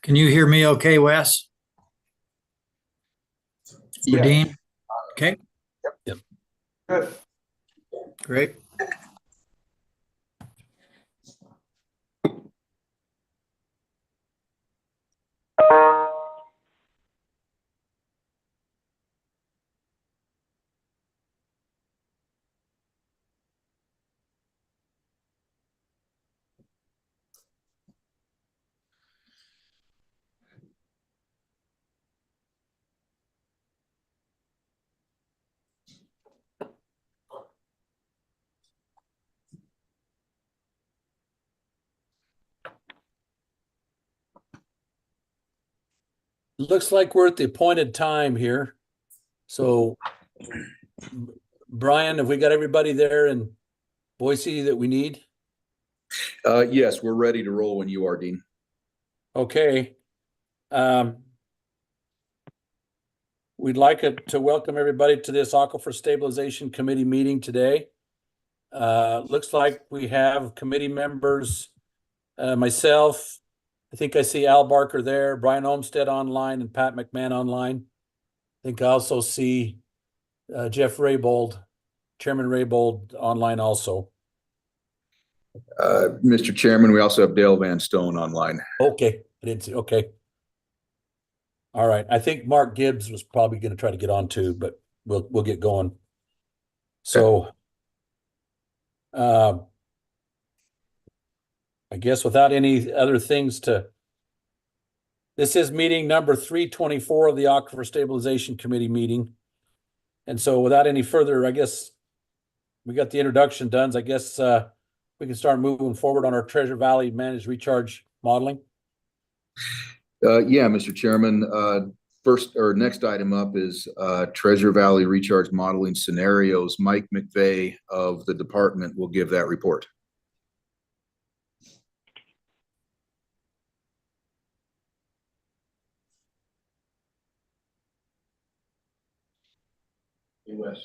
Can you hear me okay, Wes? Yeah. Dean? Okay, Yep. Good. great. Looks like we're at the appointed time here. So, Brian, have we got everybody there in Boise that we need? Yes, we're ready to roll when you are, Dean. Okay. We'd like to welcome everybody to this Aquifer Stabilization Committee meeting today. Looks like we have committee members, myself, I think I see Al Barker there, Brian Olmstead online, and Pat McMahon online. I think I also see Jeff Raybould, Chairman Raybould online also. Mr. Chairman, we also have Dale Van Stone online. Okay, I didn't see, okay. All right, I think Mark Gibbs was probably going to try to get on too, but we'll get going. So, I guess without any other things this is meeting number 324 of the Aquifer Stabilization Committee meeting. And so without any further, I guess we got the introduction done. I guess we can start moving forward on our Treasure Valley managed recharge modeling. Yeah, Mr. Chairman, next item up is Treasure Valley recharge modeling scenarios. Mike McVeigh of the department will give that report. US.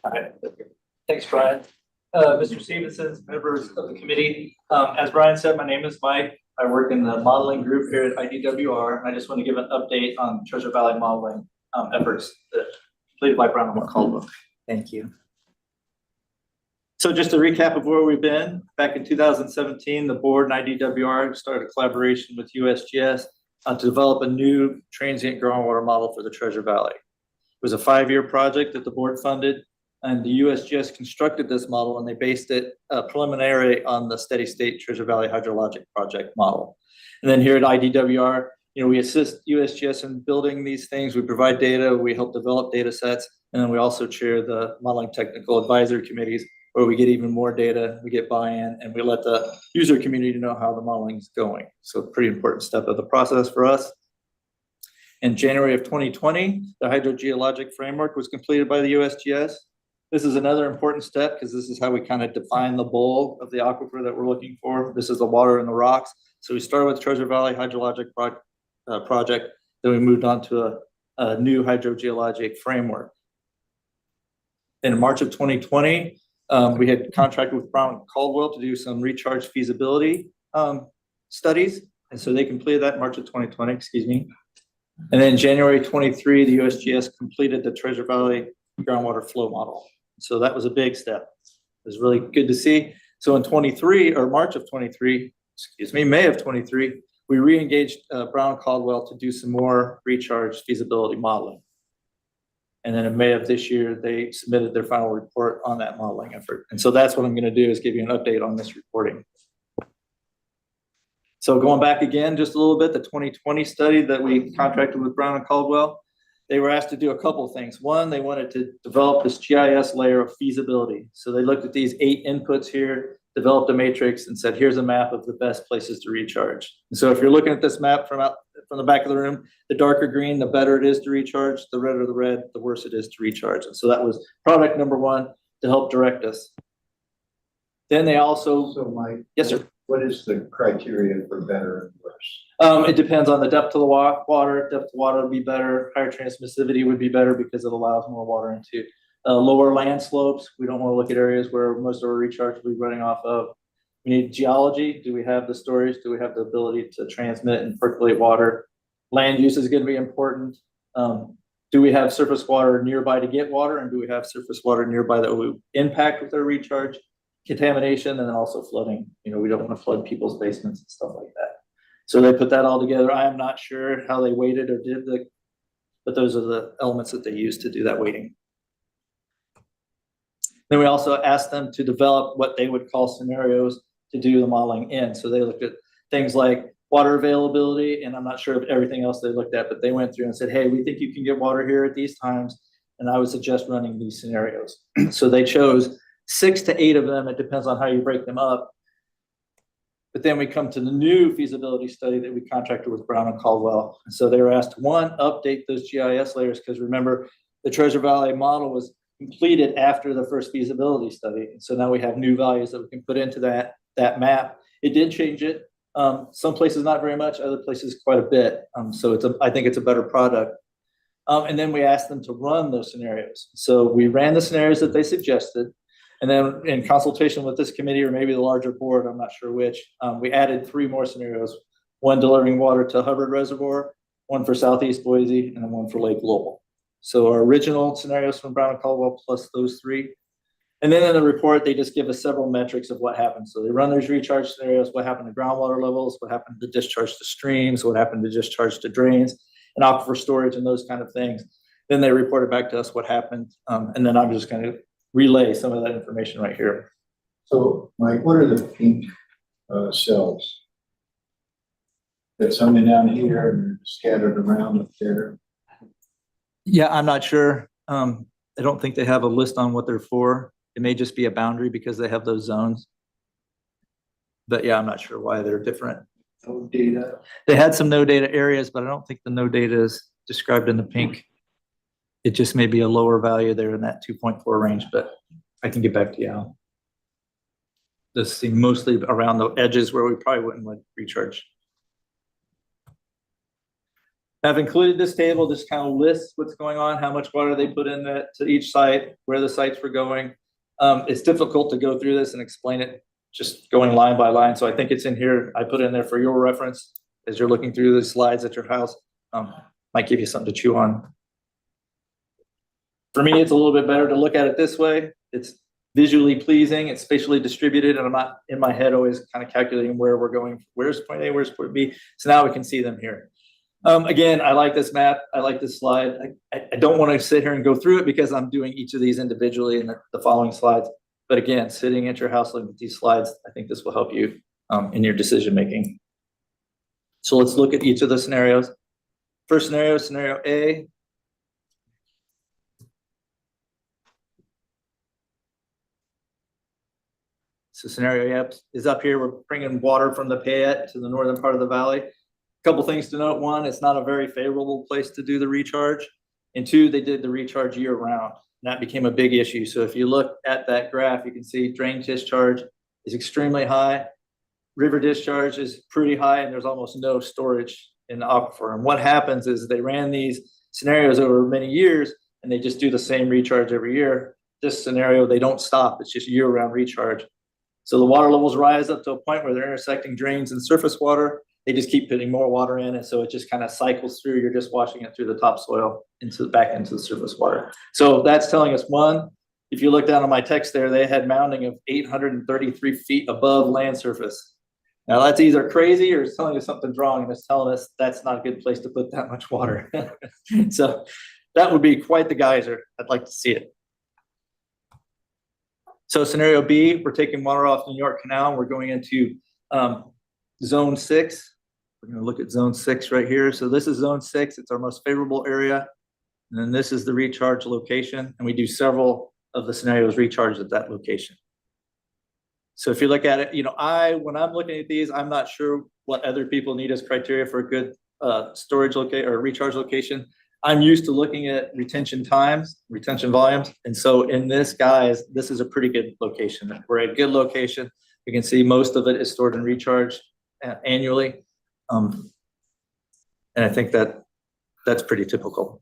All right. Thanks, Brian. Mr. Stevenson, members of the committee. As Brian said, my name is Mike. I work in the modeling group here at IDWR. I just want to give an update on Treasure Valley modeling efforts that completed by Brown and Caldwell. Thank you. So just a recap of where we've been. Back in 2017, the board and IDWR started a collaboration with USGS to develop a new transient groundwater model for the Treasure Valley. It was a 5-year project that the board funded, and the USGS constructed this model, and they based it preliminary on the steady state Treasure Valley hydrologic project model. And then here at IDWR, we assist USGS in building these things. We provide data, we help develop data sets, and then we also chair the modeling technical advisory committees, where we get even more data, we get buy-in, and we let the user community know how the modeling is going. So a pretty important step of the process for us. In January of 2020, the hydrogeologic framework was completed by the USGS. This is another important step because this is how we kind of define the bowl of the aquifer that we're looking for. This is the water and the rocks. So we started with Treasure Valley hydrologic project, then we moved on to a new hydrogeologic framework. In March of 2020, we had contracted with Brown and Caldwell to do some recharge feasibility studies. And so they completed that in March of 2020, excuse me. And then January 23, the USGS completed the Treasure Valley groundwater flow model. So that was a big step. It was really good to see. So in March of 23, May of 23, we re-engaged Brown Caldwell to do some more recharge feasibility modeling. And then in May of this year, they submitted their final report on that modeling effort. And so that's what I'm going to do, is give you an update on this reporting. So going back again, just a little bit, the 2020 study that we contracted with Brown and Caldwell, they were asked to do a couple of things. One, they wanted to develop this GIS layer of feasibility. So they looked at these 8 inputs here, developed a matrix, and said, here's a map of the best places to recharge. And so if you're looking at this map from the back of the room, the darker green, the better it is to recharge, the redder the red, the worse it is to recharge. And so that was product number 1 to help direct us. Then they also— So Mike, yes, sir. What is the criteria for better and worse? It depends on the depth of the water. Depth of water would be better. Higher transmissivity would be better because it allows more water into lower land slopes. We don't want to look at areas where most of our recharge will be running off of. We need geology. Do we have the storage? Do we have the ability to transmit and percolate water? Land use is going to be important. Do we have surface water nearby to get water? And do we have surface water nearby that will impact with our recharge? Contamination, and then also flooding. We don't want to flood people's basements and stuff like that. So they put that all together. I am not sure how they weighted or did but those are the elements that they used to do that weighting. Then we also asked them to develop what they would call scenarios to do the modeling in. So they looked at things like water availability, and I'm not sure of everything else they looked at, but they went through and said, hey, we think you can get water here at these times, and I would suggest running these scenarios. So they chose 6 to 8 of them. It depends on how you break them up. But then we come to the new feasibility study that we contracted with Brown and Caldwell. So they were asked to, one, update those GIS layers, because remember, the Treasure Valley model was completed after the first feasibility study. And so now we have new values that we can put into that map. It did change it. Some places not very much, other places quite a bit. So I think it's a better product. And then we asked them to run those scenarios. So we ran the scenarios that they suggested. And then in consultation with this committee, or maybe the larger board, I'm not sure which, we added 3 more scenarios, one delivering water to Hubbard Reservoir, one for Southeast Boise, and then one for Lake Lowell. So our original scenarios from Brown and Caldwell plus those 3. And then in the report, they just give us several metrics of what happened. So they run those recharge scenarios, what happened to groundwater levels, what happened to discharge to streams, what happened to discharge to drains, and aquifer storage and those kind of things. Then they reported back to us what happened. And then I'm just going to relay some of that information right here. So, Mike, what are the pink cells? That's something down here and scattered around up there. Yeah, I'm not sure. I don't think they have a list on what they're for. It may just be a boundary because they have those zones. But yeah, I'm not sure why they're different. No data. They had some no data areas, but I don't think the no data is described in the pink. It just may be a lower value there in that 2.4 range, but I can get back to you, Al. This seems mostly around the edges where we probably wouldn't want recharge. I've included this table, just kind of lists what's going on, how much water they put in to each site, where the sites were going. It's difficult to go through this and explain it just going line by line. So I think it's in here. I put it in there for your reference as you're looking through the slides at your house. Might give you something to chew on. For me, it's a little bit better to look at it this way. It's visually pleasing, it's spatially distributed, and I'm not in my head always kind of calculating where we're going. Where's point A, where's point B? So now we can see them here. Again, I like this map. I like this slide. I don't want to sit here and go through it because I'm doing each of these individually in the following slides. But again, sitting at your house looking at these slides, I think this will help you in your decision making. So let's look at each of the scenarios. First scenario, scenario A. So scenario A is up here. We're bringing water from the Payette to the northern part of the valley. A couple things to note. One, it's not a very favorable place to do the recharge. And 2, they did the recharge year round. And that became a big issue. So if you look at that graph, you can see drain discharge is extremely high. River discharge is pretty high, and there's almost no storage in the aquifer. And what happens is they ran these scenarios over many years, and they just do the same recharge every year. This scenario, they don't stop. It's just year-round recharge. So the water levels rise up to a point where they're intersecting drains and surface water. They just keep putting more water in, and so it just kind of cycles through. You're just washing it through the topsoil back into the surface water. So that's telling us, one, if you look down on my text there, they had mounding of 833 feet above land surface. Now that's either crazy or it's telling us something's wrong, and it's telling us that's not a good place to put that much water. So that would be quite the geyser. I'd like to see it. So scenario B, we're taking water off New York Canal, and we're going into zone 6. We're going to look at zone 6 right here. So this is zone 6. It's our most favorable area. And then this is the recharge location. And we do several of the scenarios recharged at that location. So if you look at it, when I'm looking at these, I'm not sure what other people need as criteria for a good storage location or recharge location. I'm used to looking at retention times, retention volumes. And so in this, guys, this is a pretty good location. We're at a good location. You can see most of it is stored and recharged annually. And I think that's pretty typical.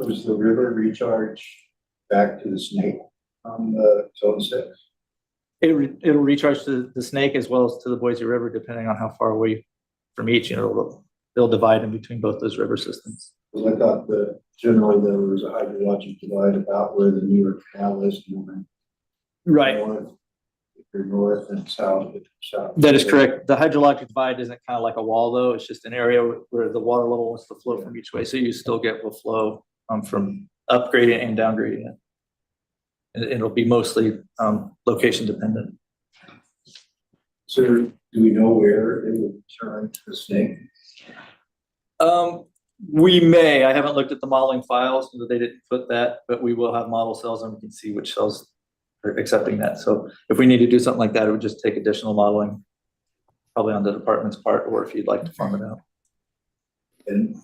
Does the river recharge back to the Snake on the zone 6? It'll recharge to the Snake as well as to the Boise River, depending on how far away from each. They'll divide in between both those river systems. Because I thought that generally there was a hydrologic divide about where the New York Canal is. Right. North, if you're north and south. That is correct. The hydrologic divide isn't kind of like a wall, though. It's just an area where the water level wants to flow from each way. So you still get the flow from upgrading and downgrading it. And it'll be mostly location dependent. So do we know where it would turn to the Snake? We may. I haven't looked at the modeling files. They didn't put that, but we will have model cells and we can see which cells are accepting that. So if we need to do something like that, it would just take additional modeling, probably on the department's part, or if you'd like to farm it out. And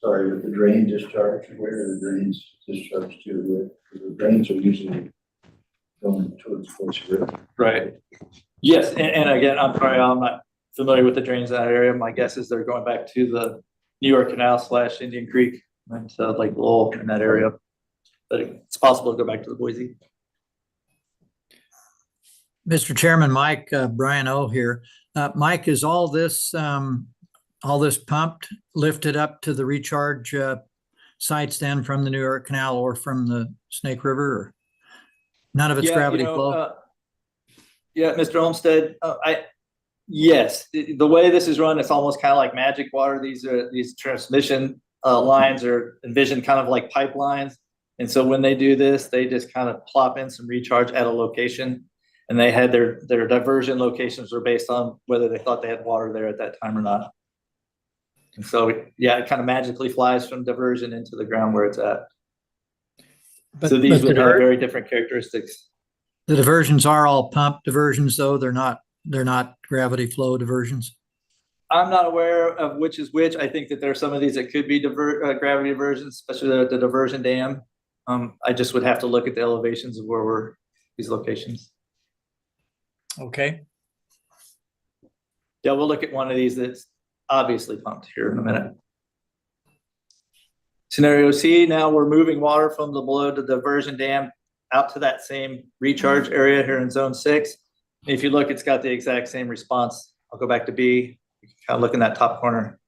sorry, with the drain discharge, where are the drains discharged to? Because the drains are usually going towards Boise River. Right. Yes, and again, I'm not familiar with the drains in that area. My guess is they're going back to the New York Canal / Indian Creek and Lake Lowell in that area. But it's possible to go back to the Boise. Mr. Chairman, Mike, Brian O here. Mike, is all this pumped, lifted up to the recharge sites then from the New York Canal or from the Snake River? Or none of it's gravity flow? Yeah, Mr. Olmstead, yes, the way this is run, it's almost kind of like magic water. These transmission lines are envisioned kind of like pipelines. And so when they do this, they just kind of plop in some recharge at a location. And they had their diversion locations were based on whether they thought they had water there at that time or not. And so, yeah, it kind of magically flies from diversion into the ground where it's at. So these would have very different characteristics. The diversions are all pump diversions, though. They're not gravity flow diversions. I'm not aware of which is which. I think that there are some of these that could be gravity diversions, especially the diversion dam. I just would have to look at the elevations of where we're these locations. Okay. Yeah, we'll look at one of these that's obviously pumped here in a minute. Scenario C, now we're moving water from the below the diversion dam out to that same recharge area here in zone 6. And if you look, it's got the exact same response. I'll go back to B. You can kind of look in that top corner.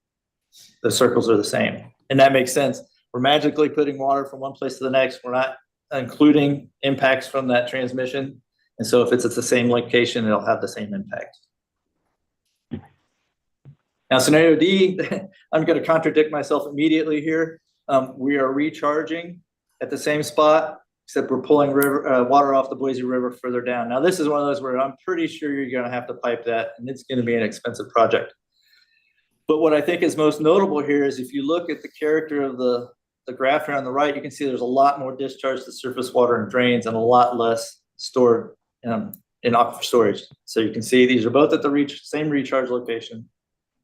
The circles are the same. And that makes sense. We're magically putting water from one place to the next. We're not including impacts from that transmission. And so if it's at the same location, it'll have the same impact. Now, scenario D, I'm going to contradict myself immediately here. We are recharging at the same spot, except we're pulling water off the Boise River further down. Now, this is one of those where I'm pretty sure you're going to have to pipe that, and it's going to be an expensive project. But what I think is most notable here is if you look at the character of the graph here on the right, you can see there's a lot more discharge to surface water and drains and a lot less stored in aquifer storage. So you can see these are both at the same recharge location,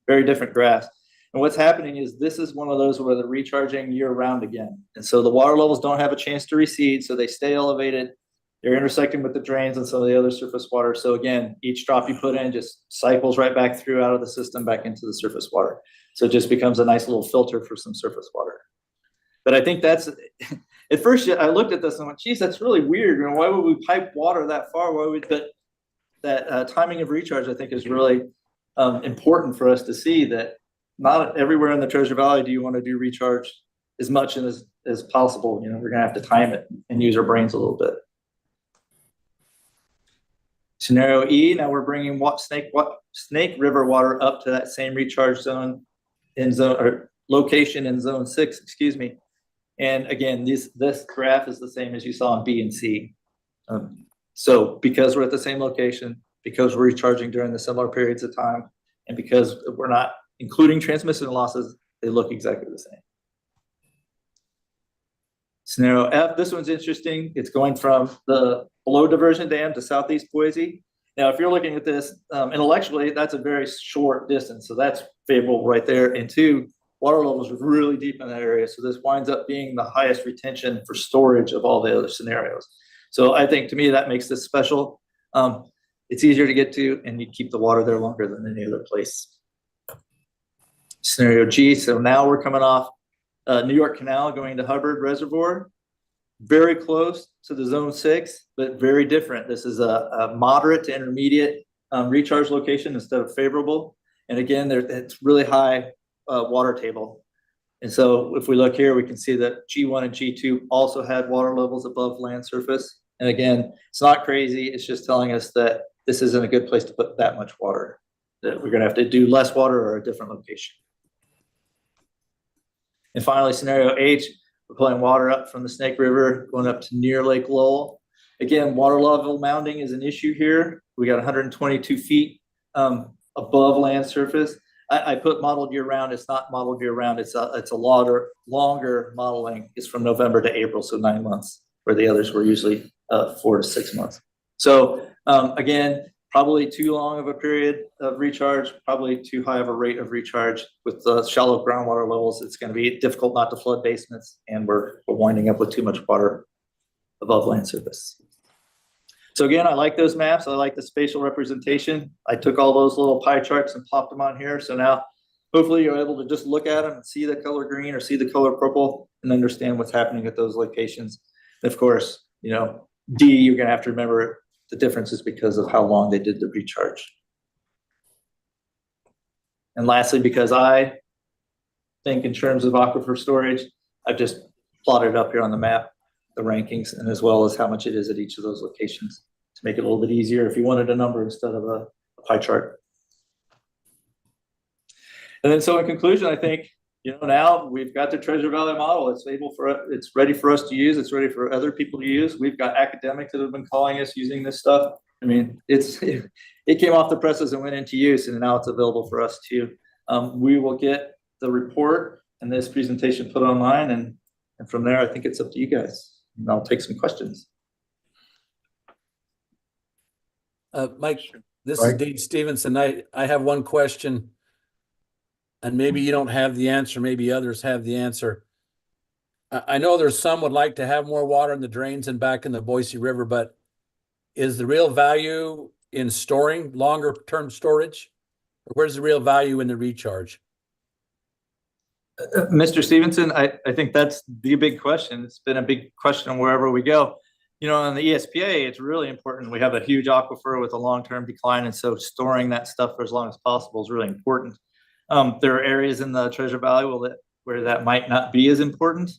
very different graphs. And what's happening is this is one of those where they're recharging year round again. And so the water levels don't have a chance to recede, so they stay elevated. They're intersecting with the drains and some of the other surface water. So again, each drop you put in just cycles right back through out of the system back into the surface water. So it just becomes a nice little filter for some surface water. But I think that's, at first I looked at this and went, geez, that's really weird. You know, why would we pipe water that far? Why would that timing of recharge, I think, is really important for us to see that not everywhere in the Treasure Valley do you want to do recharge as much as possible. You know, we're going to have to time it and use our brains a little bit. Scenario E, now we're bringing Snake River water up to that same recharge zone location in zone 6, excuse me. And again, this graph is the same as you saw in B and C. So because we're at the same location, because we're recharging during the similar periods of time, and because we're not including transmission losses, they look exactly the same. Scenario F, this one's interesting. It's going from the below diversion dam to southeast Boise. Now, if you're looking at this intellectually, that's a very short distance. So that's favorable right there. And two, water levels are really deep in that area. So this winds up being the highest retention for storage of all the other scenarios. So I think to me, that makes this special. It's easier to get to, and you keep the water there longer than any other place. Scenario G, so now we're coming off New York Canal going to Hubbard Reservoir. Very close to the zone 6, but very different. This is a moderate to intermediate recharge location instead of favorable. And again, it's really high water table. And so if we look here, we can see that G1 and G2 also had water levels above land surface. And again, it's not crazy. It's just telling us that this isn't a good place to put that much water, that we're going to have to do less water or a different location. And finally, scenario H, we're pulling water up from the Snake River, going up to near Lake Lowell. Again, water level mounting is an issue here. We got 122 feet above land surface. I put modeled year round. It's not modeled year round. It's a longer modeling. It's from November to April, so 9 months, where the others were usually 4 to 6 months. So again, probably too long of a period of recharge, probably too high of a rate of recharge. With the shallow groundwater levels, it's going to be difficult not to flood basements, and we're winding up with too much water above land surface. So again, I like those maps. I like the spatial representation. I took all those little pie charts and plopped them on here. So now hopefully you're able to just look at them and see the color green or see the color purple and understand what's happening at those locations. And of course, D, you're going to have to remember the difference is because of how long they did the recharge. And lastly, because I think in terms of aquifer storage, I've just plotted up here on the map the rankings, and as well as how much it is at each of those locations to make it a little bit easier if you wanted a number instead of a pie chart. And then so in conclusion, I think, now we've got the Treasure Valley model. It's ready for us to use. It's ready for other people to use. We've got academics that have been calling us using this stuff. I mean, it came off the presses and went into use, and now it's available for us too. We will get the report and this presentation put online, and from there, I think it's up to you guys. And I'll take some questions. Mike, this is Dean Stevenson. I have one question, and maybe you don't have the answer. Maybe others have the answer. I know there's some would like to have more water in the drains and back in the Boise River, but is the real value in storing longer term storage? Or where's the real value in the recharge? Mr. Stevenson, I think that's the big question. It's been a big question wherever we go. On the ESPA, it's really important. We have a huge aquifer with a long-term decline, and so storing that stuff for as long as possible is really important. There are areas in the Treasure Valley where that might not be as important,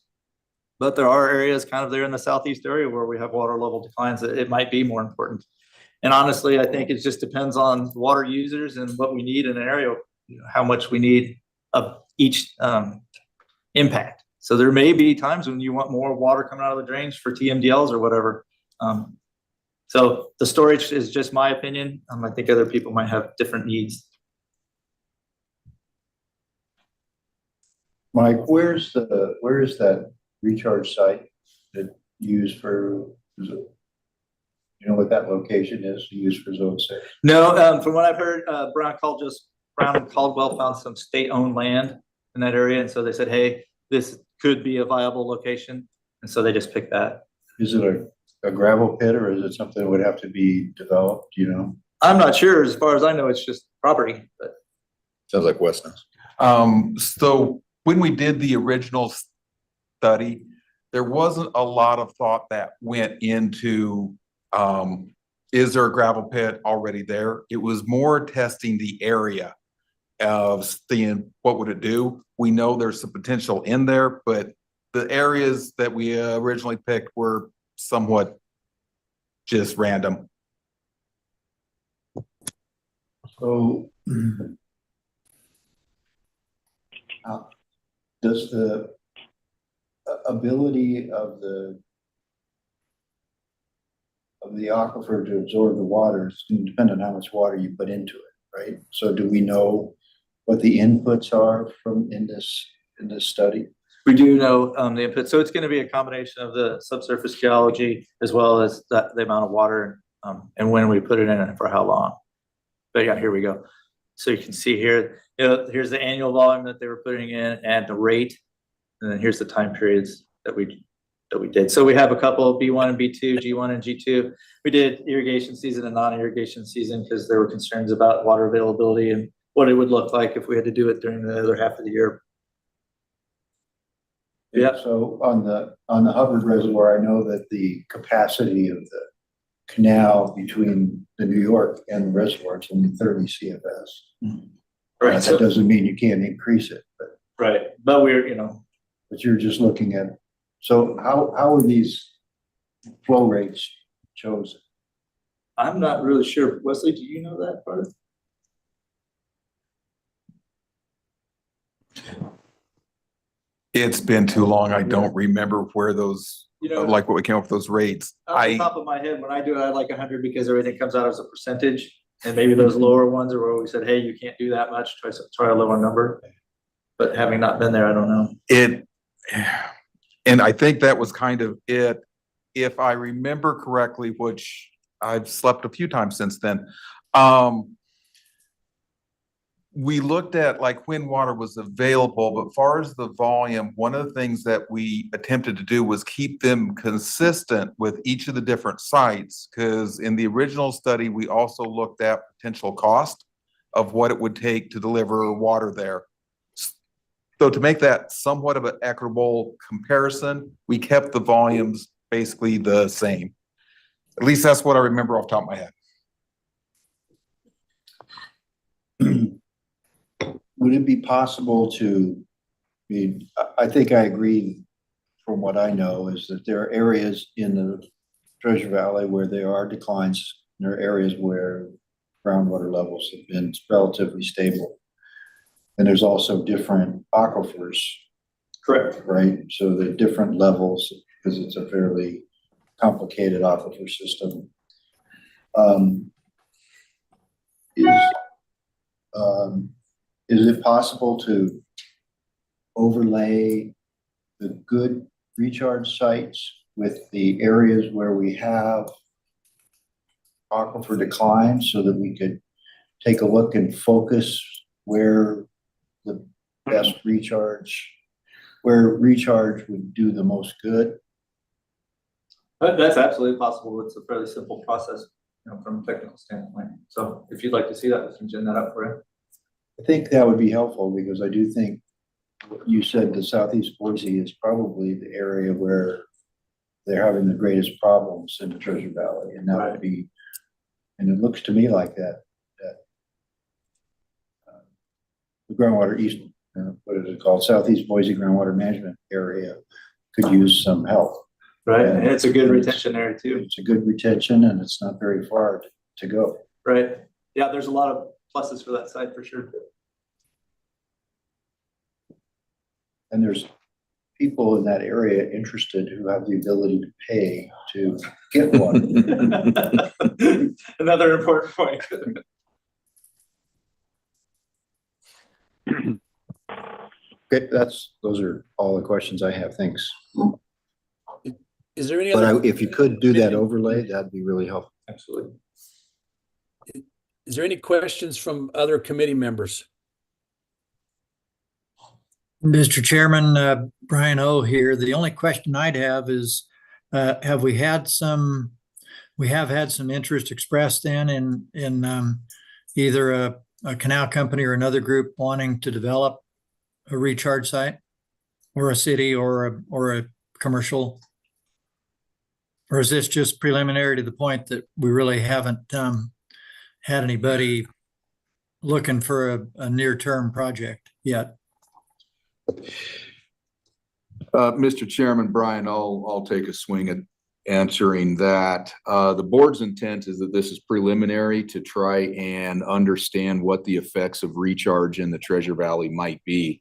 but there are areas kind of there in the southeast area where we have water level declines that it might be more important. And honestly, I think it just depends on water users and what we need in an area, how much we need of each impact. So there may be times when you want more water coming out of the drains for TMDLs or whatever. So the storage is just my opinion. I think other people might have different needs. Mike, where is that recharge site that used for, what that location is used for zone 6? No, from what I've heard, Brown and Caldwell found some state-owned land in that area, and so they said, hey, this could be a viable location, and so they just picked that. Is it a gravel pit, or is it something that would have to be developed, I'm not sure. As far as I know, it's just property, but Sounds like West knows. So when we did the original study, there wasn't a lot of thought that went into, is there a gravel pit already there? It was more testing the area of seeing what would it do. We know there's some potential in there, but the areas that we originally picked were somewhat just random. So does the ability of the aquifer to absorb the water is going to depend on how much water you put into it, right? So do we know what the inputs are in this study? we do know the input. So it's going to be a combination of the subsurface geology as well as the amount of water and when we put it in and for how long. But yeah, here we go. So you can see here, here's the annual volume that they were putting in and the rate. And then here's the time periods that we did. So we have a couple of B1 and B2, G1 and G2. We did irrigation season and non-irrigation season because there were concerns about water availability and what it would look like if we had to do it during the other half of the year. Yeah. So on the Hubbard Reservoir, I know that the capacity of the canal between the New York and the reservoir is only 30 CFS. Right. That doesn't mean you can't increase it, but. Right, but But you're just looking at, so how are these flow rates chosen? I'm not really sure. Wesley, do you know that part? It's been too long. I don't remember where those, like what we came up with those rates. Off the top of my head, when I do it, I like 100 because everything comes out as a percentage. And maybe those lower ones are where we said, hey, you can't do that much, try a lower number. But having not been there, I don't know. And I think that was kind of it. If I remember correctly, which I've slept a few times since then, we looked at like when water was available, but as far as the volume, one of the things that we attempted to do was keep them consistent with each of the different sites. Because in the original study, we also looked at potential cost of what it would take to deliver water there. So to make that somewhat of an equitable comparison, we kept the volumes basically the same. At least that's what I remember off the top of my head. Would it be possible I think I agree from what I know is that there are areas in the Treasure Valley where there are declines. There are areas where groundwater levels have been relatively stable. And there's also different aquifers. Correct. Right? So the different levels, because it's a fairly complicated aquifer system. Is it possible to overlay the good recharge sites with the areas where we have aquifer decline so that we could take a look and focus where the best recharge, where recharge would do the most good? That's absolutely possible. It's a fairly simple process, from a technical standpoint. So if you'd like to see that, we can gen that up for you. I think that would be helpful because I do think what you said, the Southeast Boise is probably the area where they're having the greatest problems in the Treasure Valley. And that would be, and it looks to me like that the groundwater east, what is it called? Southeast Boise groundwater management area could use some help. Right. And it's a good retention area too. It's a good retention and it's not very far to go. Right. Yeah, there's a lot of pluses for that site for sure. And there's people in that area interested who have the ability to pay to get water. Another important point. Okay, those are all the questions I have. Thanks. Is there any other? But if you could do that overlay, that'd be really helpful. Absolutely. Is there any questions from other committee members? Mr. Chairman, Brian O here. The only question I'd have is, we have had some interest expressed in either a canal company or another group wanting to develop a recharge site, or a city or a commercial? Or is this just preliminary to the point that we really haven't had anybody looking for a near-term project yet? Mr. Chairman, Brian, I'll take a swing at answering that. The board's intent is that this is preliminary to try and understand what the effects of recharge in the Treasure Valley might be.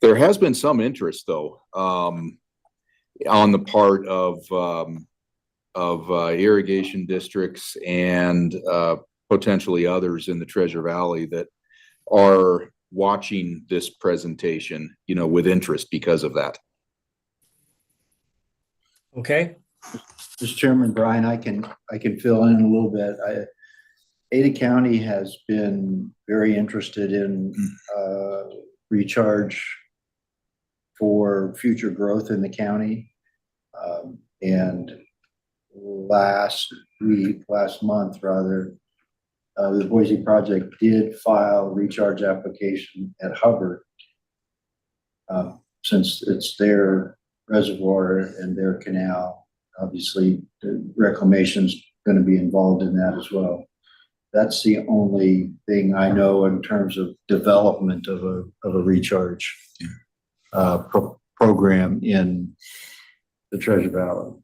There has been some interest, though, on the part of irrigation districts and potentially others in the Treasure Valley that are watching this presentation, with interest because of that. Okay. Mr. Chairman, Brian, I can fill in a little bit. Ada County has been very interested in recharge for future growth in the county. And last month, the Boise project did file a recharge application at Hubbard. Since it's their reservoir and their canal, obviously the reclamation's going to be involved in that as well. That's the only thing I know in terms of development of a recharge program in the Treasure Valley.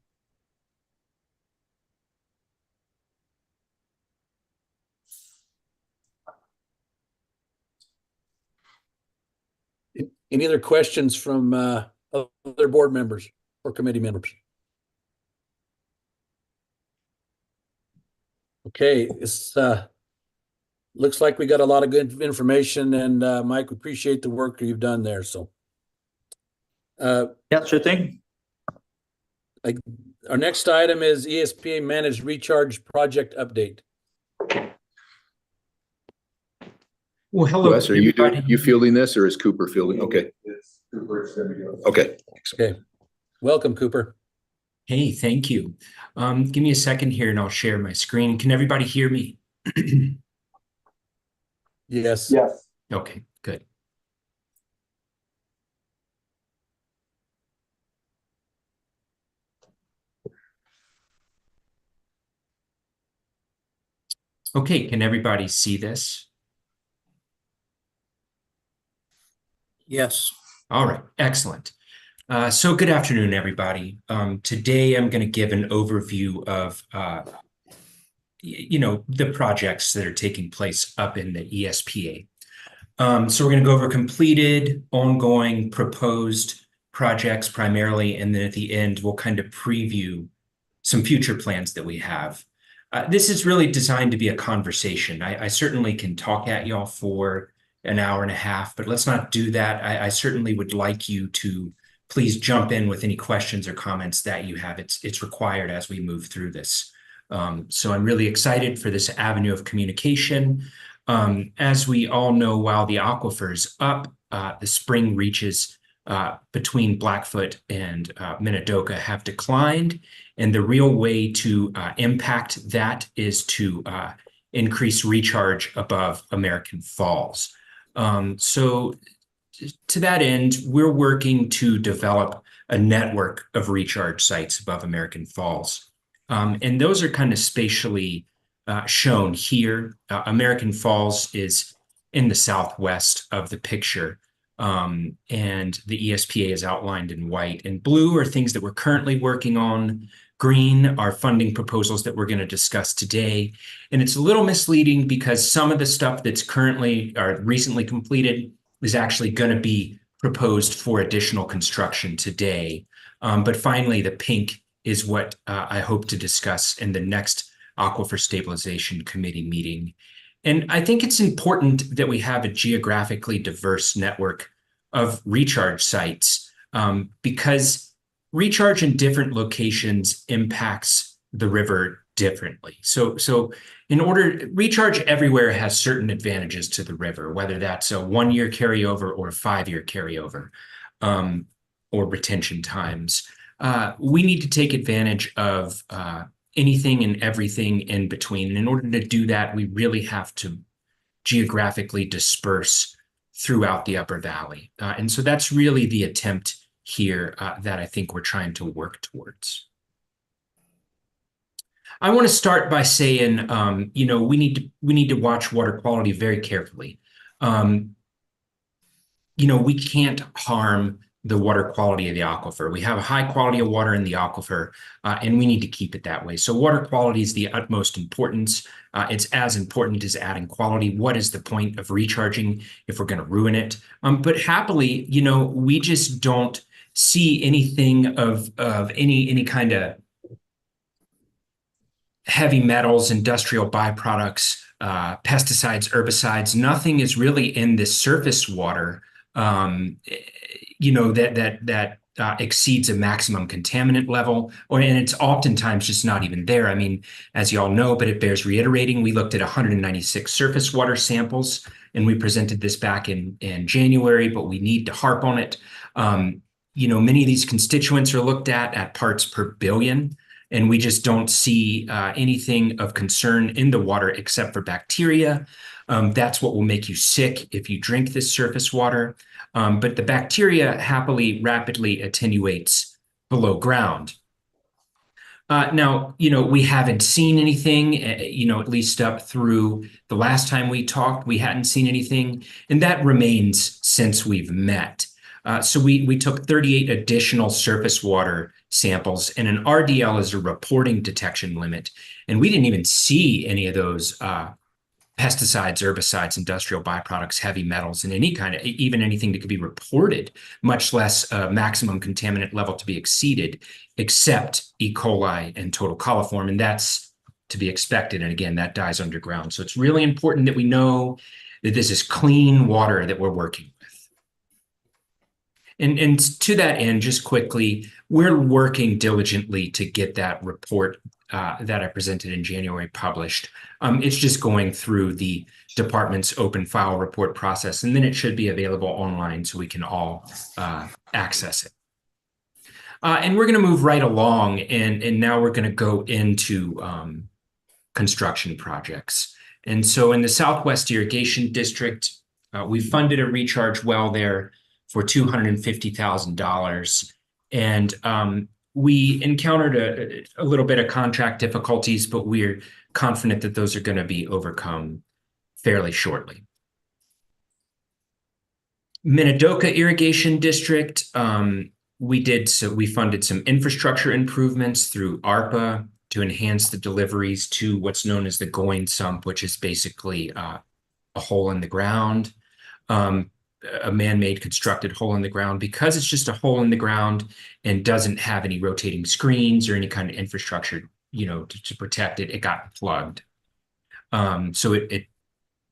Any other questions from other board members or committee members? Okay, it's looks like we got a lot of good information, and Mike, we appreciate the work you've done there. So, Yeah, sure thing. our next item is ESPA managed recharge project update. Well, hello. Wes, are you everybody. fielding this, or is Cooper fielding? Okay, okay. Okay, welcome, Cooper. Hey, thank you. Give me a second here and I'll share my screen. Can everybody hear me? Yes. Yes. Okay, good. Okay, can everybody see this? Yes. All right, excellent. So good afternoon, everybody. Today I'm going to give an overview of, the projects that are taking place up in the ESPA. So we're going to go over completed, ongoing, proposed projects primarily, and then at the end, we'll kind of preview some future plans that we have. This is really designed to be a conversation. I certainly can talk at y'all for an hour and a half, but let's not do that. I certainly would like you to please jump in with any questions or comments that you have. It's required as we move through this. So I'm really excited for this avenue of communication. As we all know, while the aquifer is up, the spring reaches between Blackfoot and Minidoka have declined. And the real way to impact that is to increase recharge above American Falls. So to that end, we're working to develop a network of recharge sites above American Falls. And those are kind of spatially shown here. American Falls is in the southwest of the picture, and the ESPA is outlined in white. And blue are things that we're currently working on. Green are funding proposals that we're going to discuss today. And it's a little misleading because some of the stuff that's currently or recently completed is actually going to be proposed for additional construction today. But finally, the pink is what I hope to discuss in the next Aquifer Stabilization Committee meeting. And I think it's important that we have a geographically diverse network of recharge sites because recharge in different locations impacts the river differently. So recharge everywhere has certain advantages to the river, whether that's a 1-year carryover or a 5-year carryover or retention times. We need to take advantage of anything and everything in between. And in order to do that, we really have to geographically disperse throughout the upper valley. And so that's really the attempt here that I think we're trying to work towards. I want to start by saying, we need to watch water quality very carefully. We can't harm the water quality of the aquifer. We have a high quality of water in the aquifer, and we need to keep it that way. So water quality is the utmost importance. It's as important as adding quality. What is the point of recharging if we're going to ruin it? But happily, we just don't see anything of any kind of heavy metals, industrial byproducts, pesticides, herbicides. Nothing is really in this surface water that exceeds a maximum contaminant level, and it's oftentimes just not even there. I mean, as you all know, but it bears reiterating, we looked at 196 surface water samples, and we presented this back in January, but we need to harp on it. Many of these constituents are looked at parts per billion. And we just don't see anything of concern in the water except for bacteria. That's what will make you sick if you drink this surface water. But the bacteria happily, rapidly attenuates below ground. Now, we haven't seen anything, at least up through the last time we talked, we hadn't seen anything, and that remains since we've met. So we took 38 additional surface water samples, and an RDL is a reporting detection limit, and we didn't even see any of those pesticides, herbicides, industrial byproducts, heavy metals, and any kind of, even anything that could be reported, much less a maximum contaminant level to be exceeded, except E. coli and total coliform. And that's to be expected. And again, that dies underground. So it's really important that we know that this is clean water that we're working with. And to that end, just quickly, we're working diligently to get that report that I presented in January published. It's just going through the department's open file report process, and then it should be available online so we can all access it. And we're going to move right along, and now we're going to go into construction projects. And so in the Southwest Irrigation District, we funded a recharge well there for $250,000. And we encountered a little bit of contract difficulties, but we're confident that those are going to be overcome fairly shortly. Minidoka Irrigation District, we funded some infrastructure improvements through ARPA to enhance the deliveries to what's known as the Goin sump, which is basically a hole in the ground. A man-made constructed hole in the ground. Because it's just a hole in the ground and doesn't have any rotating screens or any kind of infrastructure, to protect it, it got plugged. So it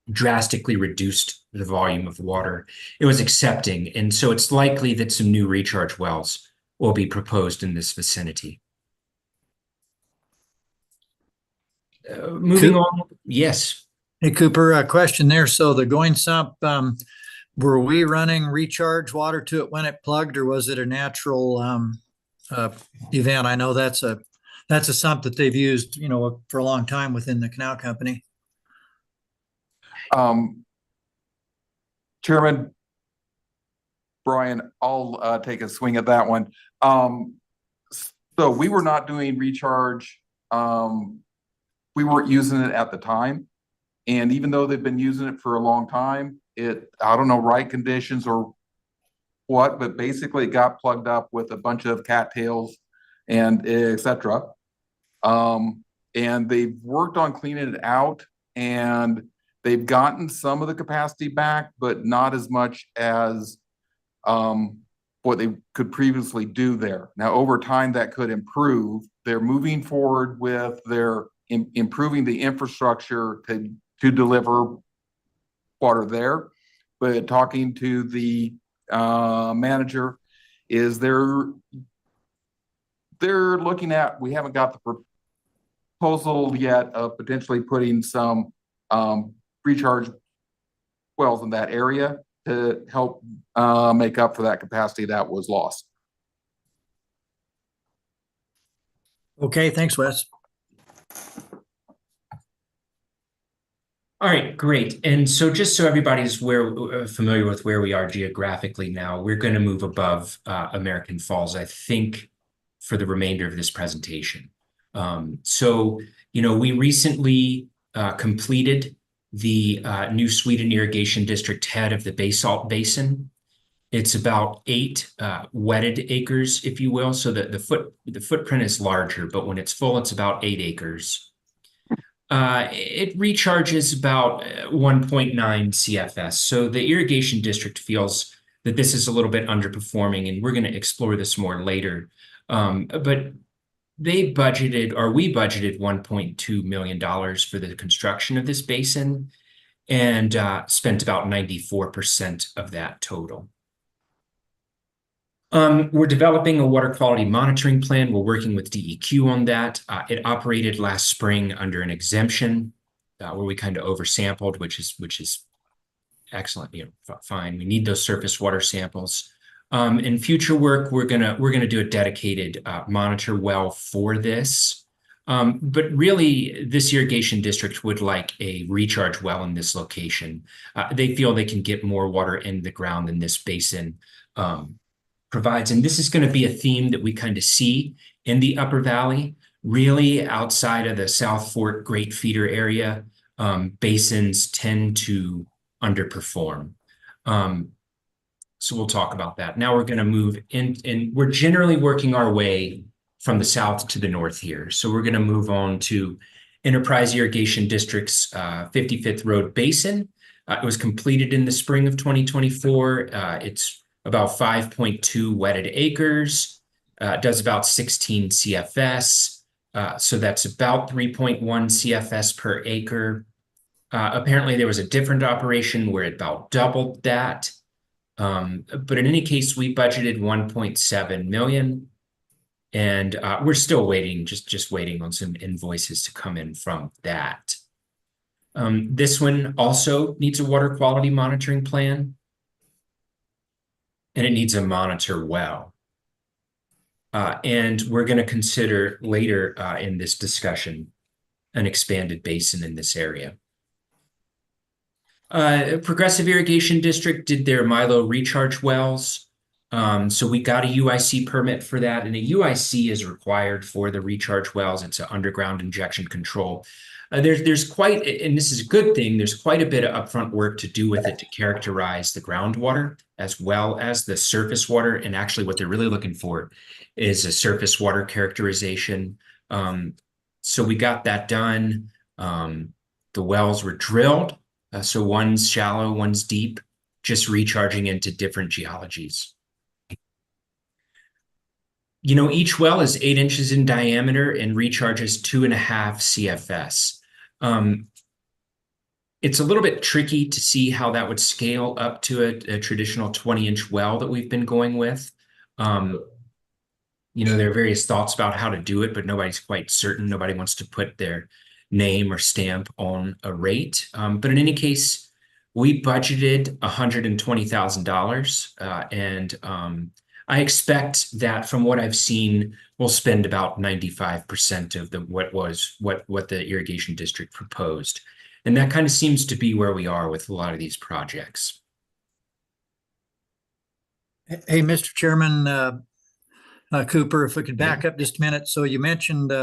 drastically reduced the volume of water it was accepting. And so it's likely that some new recharge wells will be proposed in this vicinity. Moving on. Yes. Hey, Cooper, a question there. So the Goin sump, were we running recharge water to it when it plugged, or was it a natural event? I know that's a sump that they've used, for a long time within the canal company. Chairman Brian, I'll take a swing at that one. So we were not doing recharge. We weren't using it at the time. And even though they've been using it for a long time, I don't know, right conditions or what, but basically it got plugged up with a bunch of cattails and etc. And they've worked on cleaning it out, and they've gotten some of the capacity back, but not as much as what they could previously do there. Now, over time, that could improve. They're moving forward with their improving the infrastructure to deliver water there. But talking to the manager, is they're looking at, we haven't got the proposal yet of potentially putting some recharge wells in that area to help make up for that capacity that was lost. Okay, thanks, Wes. All right, great. And so just so everybody's familiar with where we are geographically now, we're going to move above American Falls, I think, for the remainder of this presentation. So, we recently completed the New Sweden Irrigation District head of the Basalt Basin. It's about 8 wetted acres, if you will. So the footprint is larger, but when it's full, it's about 8 acres. It recharges about 1.9 CFS. So the irrigation district feels that this is a little bit underperforming, and we're going to explore this more later. But we budgeted $1.2 million for the construction of this basin, and spent about 94% of that total. We're developing a water quality monitoring plan. We're working with DEQ on that. It operated last spring under an exemption where we kind of oversampled, which is excellent, fine. We need those surface water samples. In future work, we're gonna do a dedicated monitor well for this. But really, this irrigation district would like a recharge well in this location. They feel they can get more water in the ground than this basin provides. And this is going to be a theme that we kind of see in the Upper Valley, really outside of the South Fork Great Feeder area. Basins tend to underperform. So we'll talk about that. Now we're going to move in, and we're generally working our way from the south to the north here. So we're going to move on to Enterprise Irrigation District's 55th Road Basin. It was completed in the spring of 2024. It's about 5.2 wetted acres, does about 16 CFS. So that's about 3.1 CFS per acre. Apparently there was a different operation where it about doubled that. But in any case, we budgeted 1.7 million. And we're still waiting, just waiting on some invoices to come in from that. This one also needs a water quality monitoring plan. And it needs a monitor well. And we're going to consider later in this discussion an expanded basin in this area. Progressive Irrigation District did their Milo recharge wells. So we got a UIC permit for that, and a UIC is required for the recharge wells. It's an underground injection control. There's quite, and this is a good thing, there's quite a bit of upfront work to do with it to characterize the groundwater as well as the surface water. And actually what they're really looking for is a surface water characterization. So we got that done. The wells were drilled. So one's shallow, one's deep, just recharging into different geologies. You know, each well is 8 inches in diameter and recharges 2.5 CFS. It's a little bit tricky to see how that would scale up to a traditional 20-inch well that we've been going with. You know, there are various thoughts about how to do it, but nobody's quite certain. Nobody wants to put their name or stamp on a rate. But in any case, we budgeted $120,000, and I expect that from what I've seen, we'll spend about 95% of what the irrigation district proposed. And that kind of seems to be where we are with a lot of these projects. Hey, Mr. Chairman, Cooper, if we could back up just a minute. So you mentioned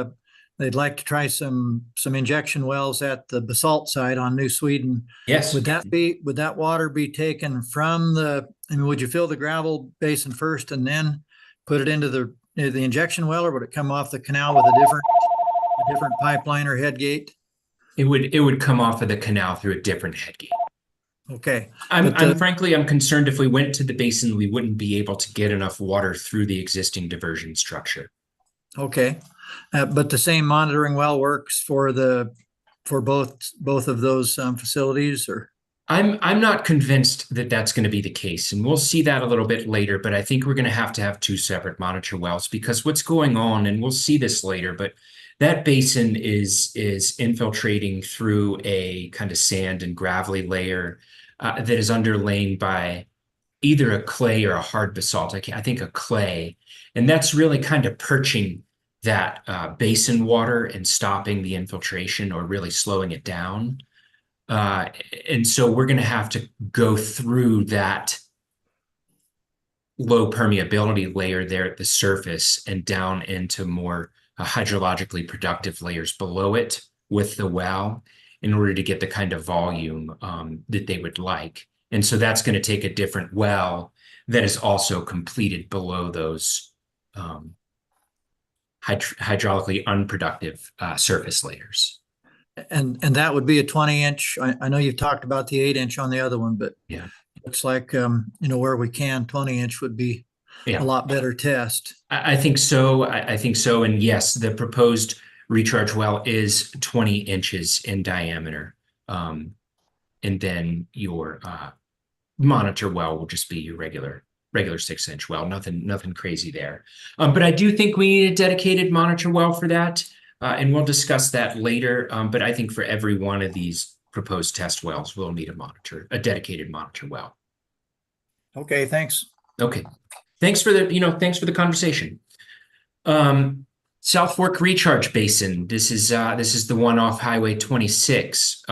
they'd like to try some injection wells at the basalt site on New Sweden. Yes. Would that water be taken from would you fill the gravel basin first and then put it into the injection well, or would it come off the canal with a different pipeline or head gate? It would come off of the canal through a different head gate. Okay. Frankly, I'm concerned if we went to the basin, we wouldn't be able to get enough water through the existing diversion structure. Okay. But the same monitoring well works for both of those facilities, or? I'm not convinced that that's going to be the case, and we'll see that a little bit later, but I think we're going to have 2 separate monitor wells, because what's going on, and we'll see this later, but that basin is infiltrating through a kind of sand and gravelly layer that is underlain by either a clay or a hard basalt. I think a clay, and that's really kind of perching that basin water and stopping the infiltration or really slowing it down. And so we're going to have to go through that low permeability layer there at the surface and down into more hydrologically productive layers below it with the well in order to get the kind of volume that they would like. And so that's going to take a different well that is also completed below those hydraulically unproductive surface layers. And that would be a 20-inch. I know you've talked about the 8-inch on the other one, but yeah, looks like where we can, 20-inch would be a lot better test. I think so. I think so. And yes, the proposed recharge well is 20 inches in diameter. And then your monitor well will just be your regular 6-inch well. Nothing crazy there. But I do think we need a dedicated monitor well for that. And we'll discuss that later. But I think for every one of these proposed test wells, we'll need a dedicated monitor well. Okay, thanks. Okay. Thanks for the conversation. South Fork Recharge Basin. This is the one off Highway 26.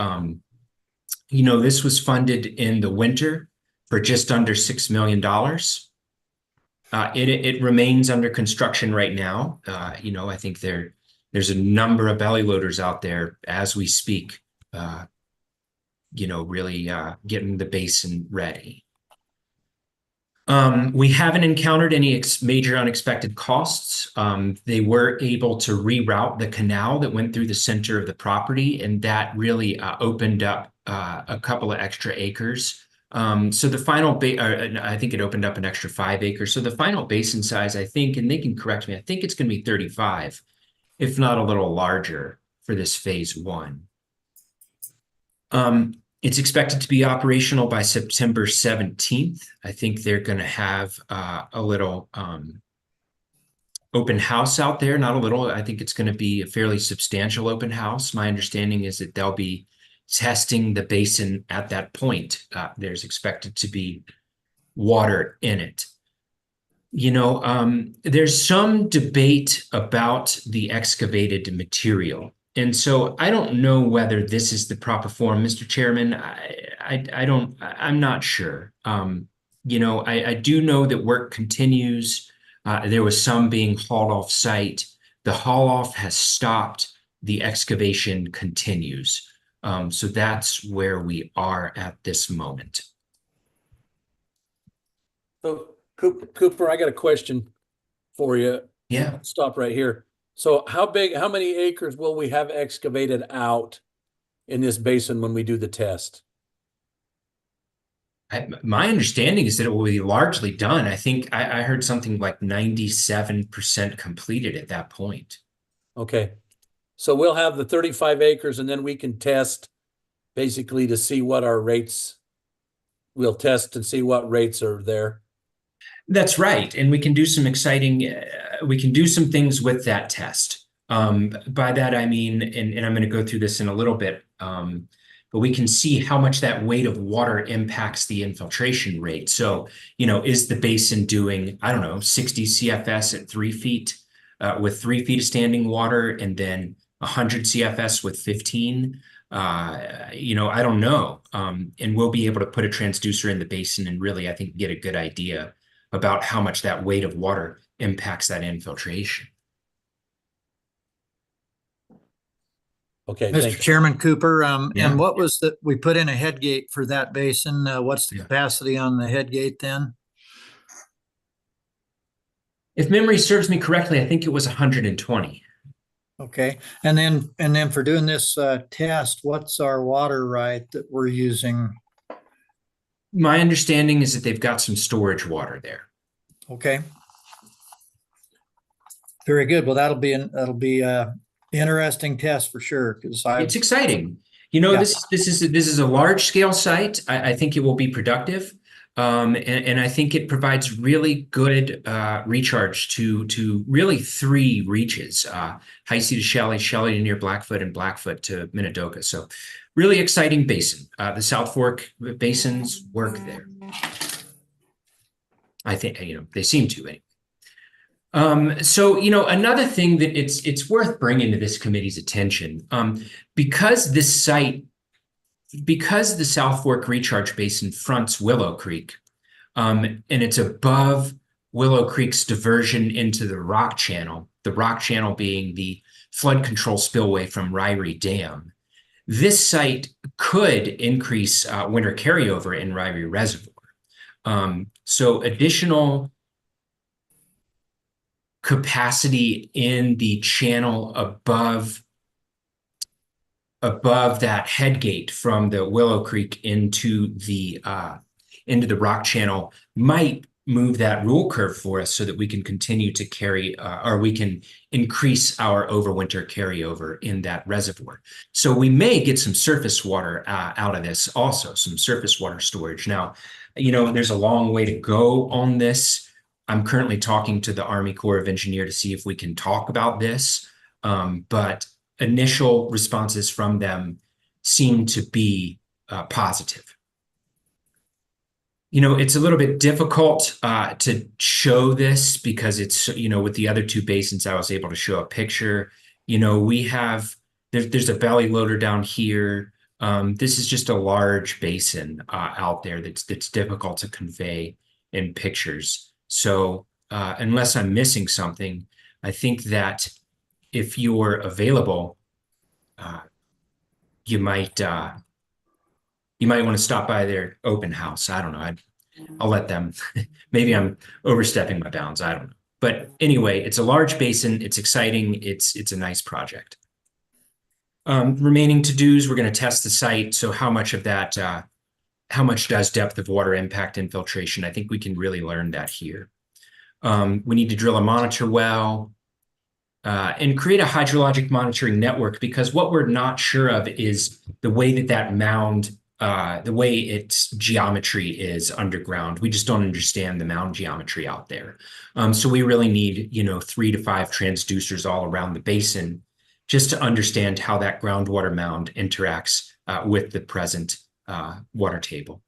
This was funded in the winter for just under $6 million. It remains under construction right now. I think there's a number of belly loaders out there as we speak, really getting the basin ready. We haven't encountered any major unexpected costs. They were able to reroute the canal that went through the center of the property, and that really opened up a couple of extra acres. So the final I think it opened up an extra 5 acres. So the final basin size, I think, and they can correct me, I think it's going to be 35, if not a little larger for this phase 1. It's expected to be operational by September 17th. I think they're going to have a little open house out there. Not a little. I think it's going to be a fairly substantial open house. My understanding is that they'll be testing the basin at that point. There's expected to be water in it. There's some debate about the excavated material. And so I don't know whether this is the proper form, Mr. Chairman. I'm not sure. I do know that work continues. There was some being hauled off site. The haul off has stopped. The excavation continues. So that's where we are at this moment. So Cooper, I got a question for you. Yeah. Stop right here. So how many acres will we have excavated out in this basin when we do the test? My understanding is that it will be largely done. I think I heard something like 97% completed at that point. Okay. So we'll have the 35 acres and then we can test basically to see what our rates, we'll test and see what rates are there. That's right. And we can do some some things with that test. By that, I mean, and I'm going to go through this in a little bit, but we can see how much that weight of water impacts the infiltration rate. So, is the basin doing, 60 CFS at 3 feet with 3 feet of standing water and then 100 CFS with 15? I don't know. And we'll be able to put a transducer in the basin and really, I think, get a good idea about how much that weight of water impacts that infiltration. Okay, thank Mr. you. Chairman Cooper, Yeah. and what was we put in a head gate for that basin? What's the capacity on the head gate then? If memory serves me correctly, I think it was 120. Okay, and then for doing this test, what's our water right that we're using? My understanding is that they've got some storage water there. Okay. Very good. Well, that'll be interesting test for sure, because It's exciting. Yeah. This is a large scale site. I think it will be productive. And I think it provides really good recharge to really 3 reaches, High C to Shelley, Shelley to near Blackfoot, and Blackfoot to Minidoka. So really exciting basin. The South Fork basins work there. I think, they seem to anyway. So, another thing that it's worth bringing to this committee's attention, because the South Fork Recharge Basin fronts Willow Creek, and it's above Willow Creek's diversion into the rock channel being the flood control spillway from Ryrie Dam, this site could increase winter carryover in Ryrie Reservoir. So additional capacity in the channel above that head gate from the Willow Creek into the rock channel might move that rule curve for us so that we can continue to carry or we can increase our overwinter carryover in that reservoir. So we may get some surface water out of this also, some surface water storage. Now, there's a long way to go on this. I'm currently talking to the Army Corps of Engineers to see if we can talk about this, but initial responses from them seem to be positive. It's a little bit difficult to show this because it's, with the other two basins, I was able to show a picture. We have, there's a belly loader down here. This is just a large basin out there that's difficult to convey in pictures. So unless I'm missing something, I think that if you're available, you might want to stop by their open house. I don't know. I'll let them. Maybe I'm overstepping my bounds. I don't know. But anyway, it's a large basin. It's exciting. It's a nice project. Remaining to-dos, we're going to test the site. So how much of that, how much does depth of water impact infiltration? I think we can really learn that here. We need to drill a monitor well and create a hydrologic monitoring network, because what we're not sure of is the way that mound, the way its geometry is underground. We just don't understand the mound geometry out there. So we really need, 3 to 5 transducers all around the basin just to understand how that groundwater mound interacts with the present water table.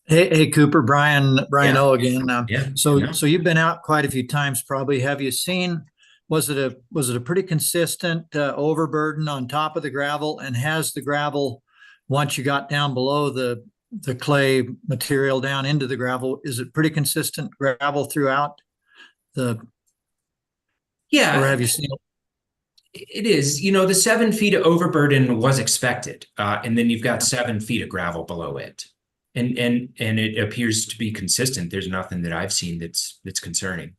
Hey, Cooper, Brian Yeah. O again. Yeah. So you've been out quite a few times probably. Have you seen, was it a pretty consistent overburden on top of the gravel? And has the gravel, once you got down below the clay material down into the gravel, is it pretty consistent gravel throughout the? Yeah. Or have you seen? It is, the 7 feet of overburden was expected, and then you've got 7 feet of gravel below it, and it appears to be consistent. There's nothing that I've seen that's concerning.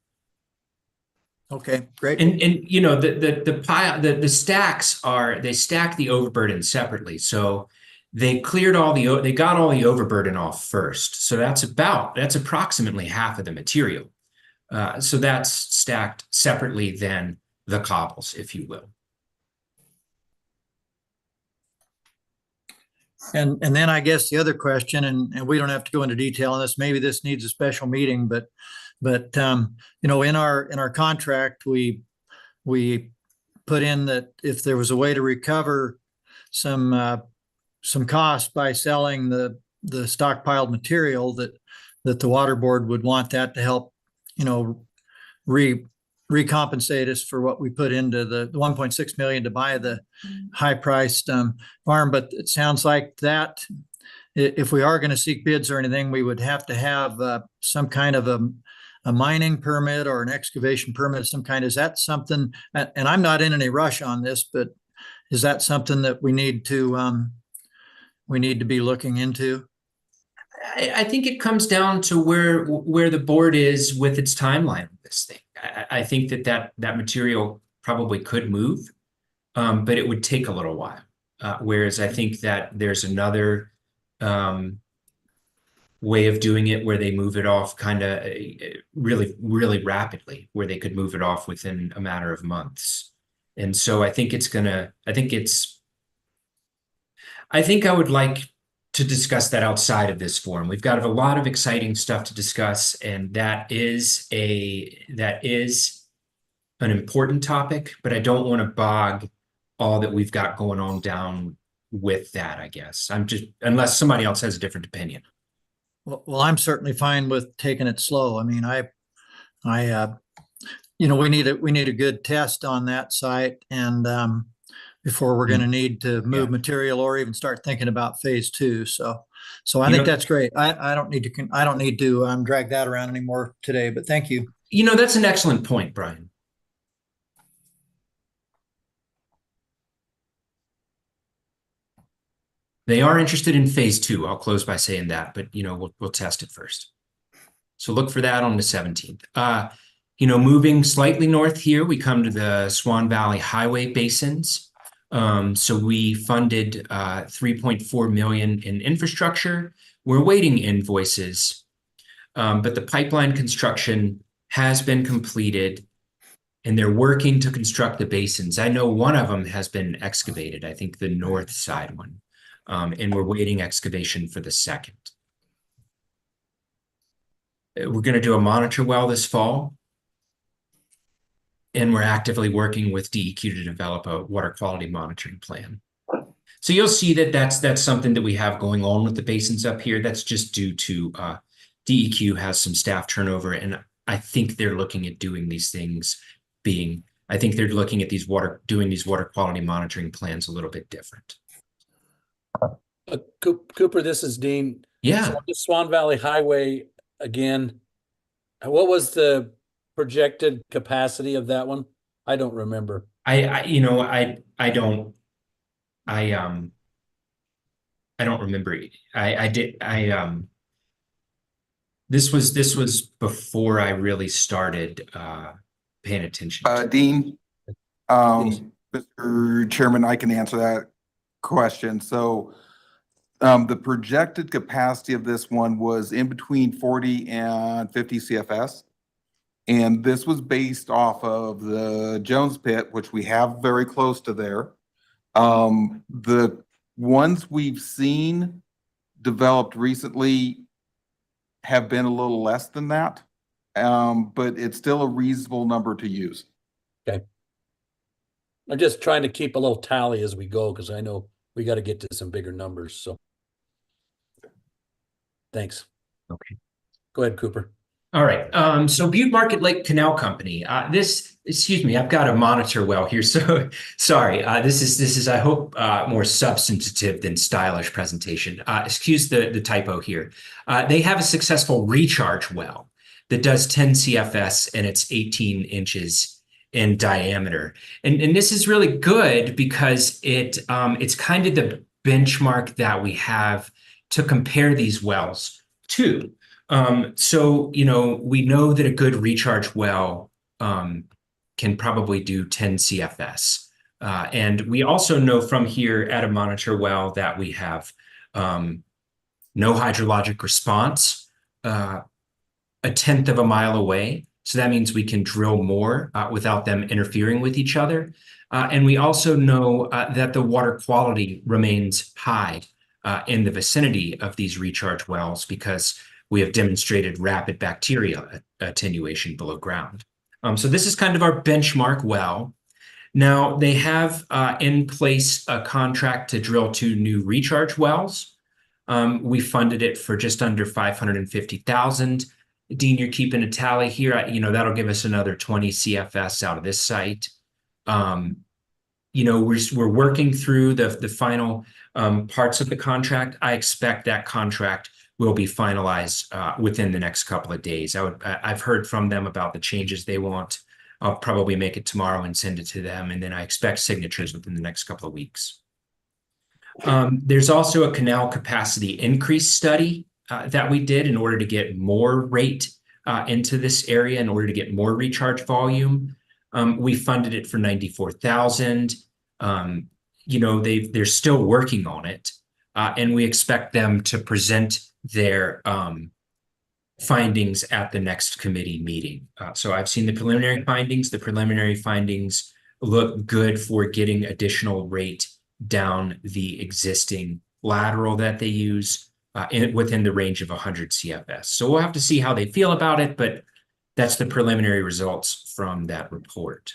Okay, great. And the pile, the stacks they stack the overburden separately, so they got all the overburden off first. So that's approximately half of the material. So that's stacked separately than the cobbles, if you will. And then I guess the other question, and we don't have to go into detail on this, maybe this needs a special meeting, but in our contract, we put in that if there was a way to recover some cost by selling the stockpiled material, that the water board would want that to help, recompensate us for what we put into the 1.6 million to buy the high-priced farm. But it sounds like that if we are going to seek bids or anything, we would have to have some kind of a mining permit or an excavation permit of some kind. Is that something, and I'm not in any rush on this, but is that something that we need to be looking into? I think it comes down to where the board is with its timeline with this thing. I think that material probably could move, but it would take a little while. Whereas I think that there's another way of doing it where they move it off kind of really, really rapidly, where they could move it off within a matter of months. And so I think I would like to discuss that outside of this forum. We've got a lot of exciting stuff to discuss, and that is an important topic, but I don't want to bog all that we've got going on down with that, I guess. Unless somebody else has a different opinion. Well, I'm certainly fine with taking it slow. I mean, we need a good test on that site, and before we're going to need to move material or even start thinking about phase 2. So I think that's great. I don't need to drag that around anymore today, but thank you. That's an excellent point, Brian. They are interested in phase 2. I'll close by saying that, but we'll test it first. So look for that on the 17th. Moving slightly north here, we come to the Swan Valley Highway basins. So we funded $3.4 million in infrastructure. We're waiting invoices, but the pipeline construction has been completed, and they're working to construct the basins. I know one of them has been excavated, I think the north side one, and we're waiting excavation for the second. We're going to do a monitor well this fall, and we're actively working with DEQ to develop a water quality monitoring plan. So you'll see that that's something that we have going on with the basins up here. That's just due to DEQ has some staff turnover, and I think they're looking at doing these things I think they're looking at doing these water quality monitoring plans a little bit different. Cooper, this is Dean. Yeah. So the Swan Valley Highway again, what was the projected capacity of that one? I don't remember. I don't remember. This was before I really started paying attention to it. Dean, Please. Mr. Chairman, I can answer that question. So the projected capacity of this one was in between 40 and 50 CFS. And this was based off of the Jones Pit, which we have very close to there. The ones we've seen developed recently have been a little less than that, but it's still a reasonable number to use. Okay. I'm just trying to keep a little tally as we go, because I know we got to get to some bigger numbers, so. Thanks. Okay. Go ahead, Cooper. All right. So Butte Market Lake Canal Company. Excuse me, I've got a monitor well here. So sorry. This is I hope more substantive than stylish presentation. Excuse the typo here. They have a successful recharge well that does 10 CFS and it's 18 inches in diameter. And this is really good because it's kind of the benchmark that we have to compare these wells to. So, we know that a good recharge well can probably do 10 CFS. And we also know from here at a monitor well that we have no hydrologic response, a 1/10 of a mile away. So that means we can drill more without them interfering with each other. And we also know that the water quality remains high in the vicinity of these recharge wells because we have demonstrated rapid bacteria attenuation below ground. So this is kind of our benchmark well. Now they have in place a contract to drill 2 new recharge wells. We funded it for just under $550,000. Dean, you're keeping a tally here. That'll give us another 20 CFS out of this site. We're working through the final parts of the contract. I expect that contract will be finalized within the next couple of days. I've heard from them about the changes they want. I'll probably make it tomorrow and send it to them, and then I expect signatures within the next couple of weeks. There's also a canal capacity increase study that we did in order to get more rate into this area, in order to get more recharge volume. We funded it for $94,000. They're still working on it, and we expect them to present their findings at the next committee meeting. So I've seen the preliminary findings. The preliminary findings look good for getting additional rate down the existing lateral that they use within the range of 100 CFS. So we'll have to see how they feel about it, but that's the preliminary results from that report.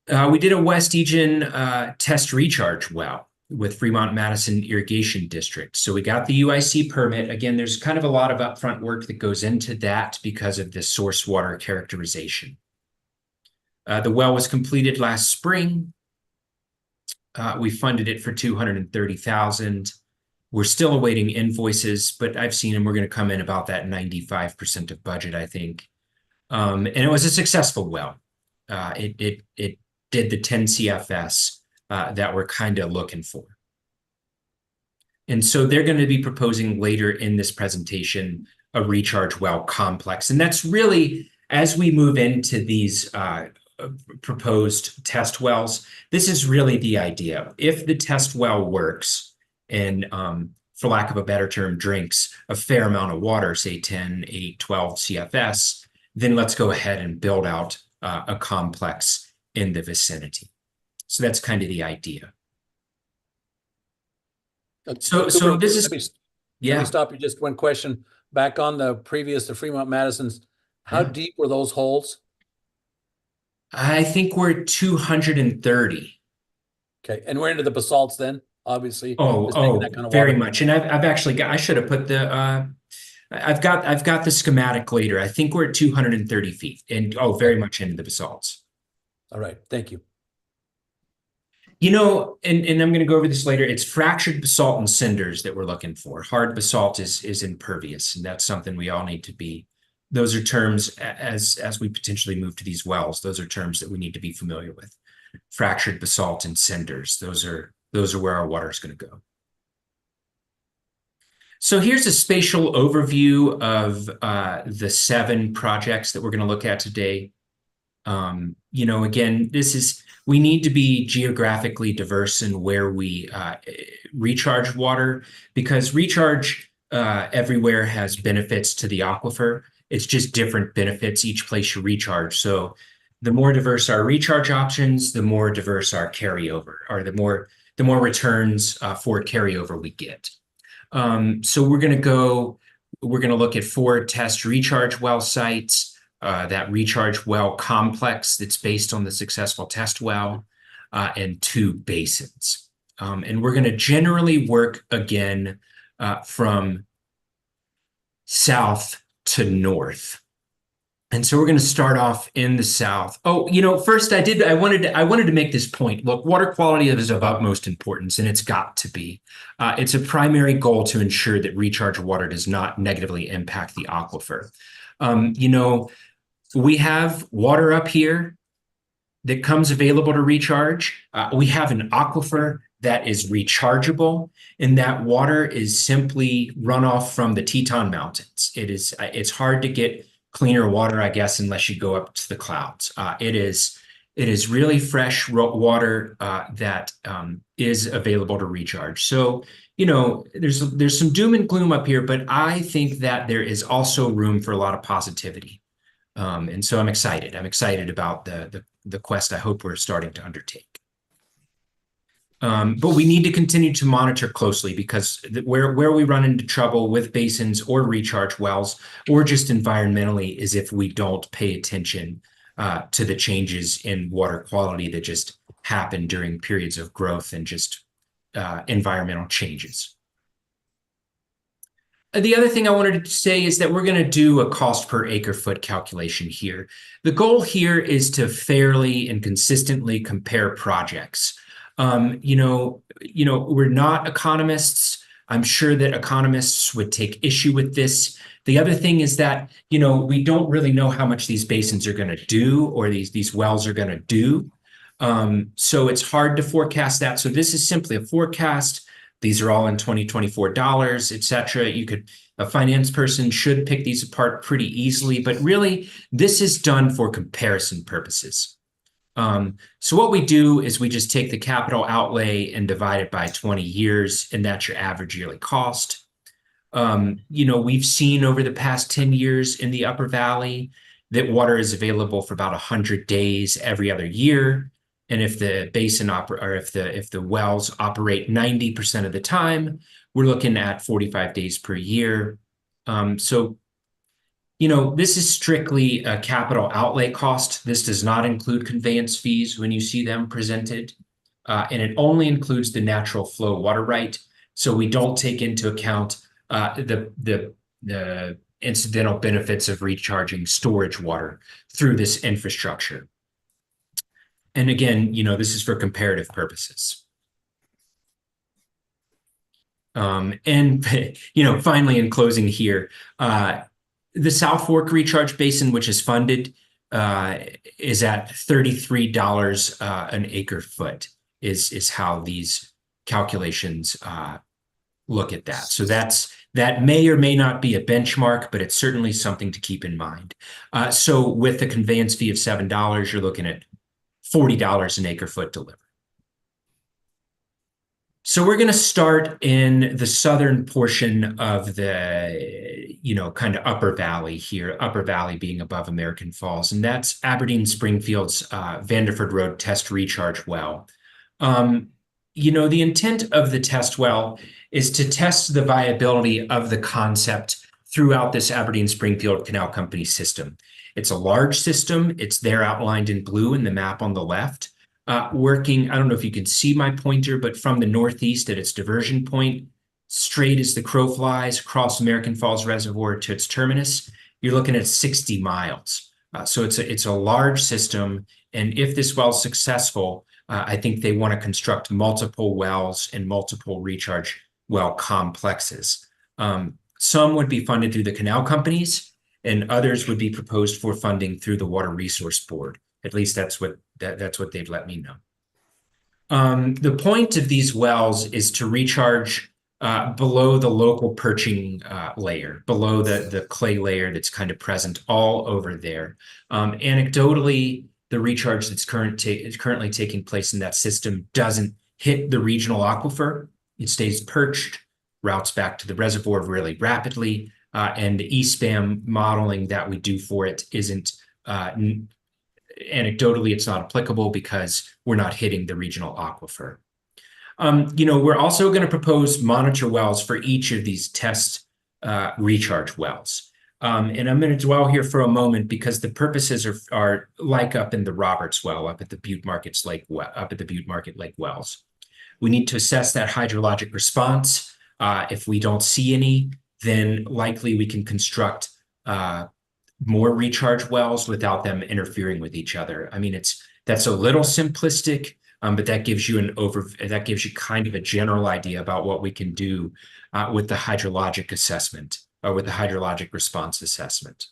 We did a West Egan test recharge well with Fremont Madison Irrigation District. So we got the UIC permit. Again, there's kind of a lot of upfront work that goes into that because of the source water characterization. The well was completed last spring. We funded it for $230,000. We're still awaiting invoices, but I've seen them. We're going to come in about that 95% of budget, I think. And it was a successful well. It did the 10 CFS that we're kind of looking for. And so they're going to be proposing later in this presentation a recharge well complex. And that's really, as we move into these proposed test wells, this is really the idea. If the test well works and, for lack of a better term, drinks a fair amount of water, say 10, 8, 12 CFS, then let's go ahead and build out a complex in the vicinity. So that's kind of the idea. So this is, Let me stop you just one question. Back on the Fremont Madison's, how deep were those holes? I think we're 230. Okay, and we're into the basalts then, obviously. Oh, Just making that kind of very water. much. And I've actually got, I should have put the, I've got the schematic later. I think we're at 230 feet and, very much into the basalts. All right, thank you. You know, and I'm going to go over this later. It's fractured basalt and cinders that we're looking for. Hard basalt is impervious, and that's something we all need to be. Those are terms as we potentially move to these wells. Those are terms that we need to be familiar with. Fractured basalt and cinders. Those are where our water is going to go. So here's a spatial overview of the 7 projects that we're going to look at today. You know, again, we need to be geographically diverse in where we recharge water, because recharge everywhere has benefits to the aquifer. It's just different benefits each place you recharge. So the more diverse our recharge options, the more diverse our carryover, or the more returns for carryover we get. So we're going to look at 4 test recharge well sites. That recharge well complex that's based on the successful test well, and 2 basins. And we're going to generally work again from south to north. And so we're going to start off in the south. Oh, you know, first I wanted to make this point. Look, water quality is of utmost importance, and it's got to be. It's a primary goal to ensure that recharge water does not negatively impact the aquifer. You know, we have water up here that comes available to recharge. We have an aquifer that is rechargeable, and that water is simply runoff from the Teton Mountains. It's hard to get cleaner water, I guess, unless you go up to the clouds. It is really fresh water that is available to recharge. So, you know, there's some doom and gloom up here, but I think that there is also room for a lot of positivity. And so I'm excited. I'm excited about the quest I hope we're starting to undertake. But we need to continue to monitor closely, because where we run into trouble with basins or recharge wells, or just environmentally, is if we don't pay attention to the changes in water quality that just happen during periods of growth and just environmental changes. The other thing I wanted to say is that we're going to do a cost per acre foot calculation here. The goal here is to fairly and consistently compare projects. You know, we're not economists. I'm sure that economists would take issue with this. The other thing is that, you know, we don't really know how much these basins are going to do, or these wells are going to do. So it's hard to forecast that. So this is simply a forecast. These are all in 2024 dollars, et cetera. A finance person should pick these apart pretty easily, but really this is done for comparison purposes. So what we do is we just take the capital outlay and divide it by 20 years, and that's your average yearly cost. You know, we've seen over the past 10 years in the Upper Valley that water is available for about 100 days every other year. And if the basin if the wells operate 90% of the time, we're looking at 45 days per year. So, you know, this is strictly a capital outlay cost. This does not include conveyance fees when you see them presented. And it only includes the natural flow water right. So we don't take into account the incidental benefits of recharging storage water through this infrastructure. And again, you know, this is for comparative purposes. And, you know, finally, in closing here, the South Fork Recharge Basin, which is funded, is at $33 an acre foot, is how these calculations look at that. So that may or may not be a benchmark, but it's certainly something to keep in mind. So with the conveyance fee of $7, you're looking at $40 an acre foot delivered. So we're going to start in the southern portion of the, you know, kind of Upper Valley here, Upper Valley being above American Falls, and that's Aberdeen Springfield's Vanderford Road test recharge well. You know, the intent of the test well is to test the viability of the concept throughout this Aberdeen Springfield Canal Company system. It's a large system. It's there outlined in blue in the map on the left. working, I don't know if you can see my pointer, but from the northeast at its diversion point, straight as the crow flies across American Falls Reservoir to its terminus, you're looking at 60 miles. So it's a large system. And if this well is successful, I think they want to construct multiple wells and multiple recharge well complexes. Some would be funded through the canal companies, and others would be proposed for funding through the Water Resource Board. At least that's what they've let me know. The point of these wells is to recharge below the local perching layer, below the clay layer that's kind of present all over there. Anecdotally, the recharge that's currently taking place in that system doesn't hit the regional aquifer. It stays perched, routes back to the reservoir really rapidly, and the ESPAM modeling that we do for it isn't, anecdotally, it's not applicable because we're not hitting the regional aquifer. We're also going to propose monitor wells for each of these test recharge wells. And I'm going to dwell here for a moment because the purposes are like up in the Roberts well, up at the Butte Market Lake wells. We need to assess that hydrologic response. If we don't see any, then likely we can construct more recharge wells without them interfering with each other. I mean, that's a little simplistic, but that gives you that gives you kind of a general idea about what we can do with the hydrologic assessment, or with the hydrologic response assessment.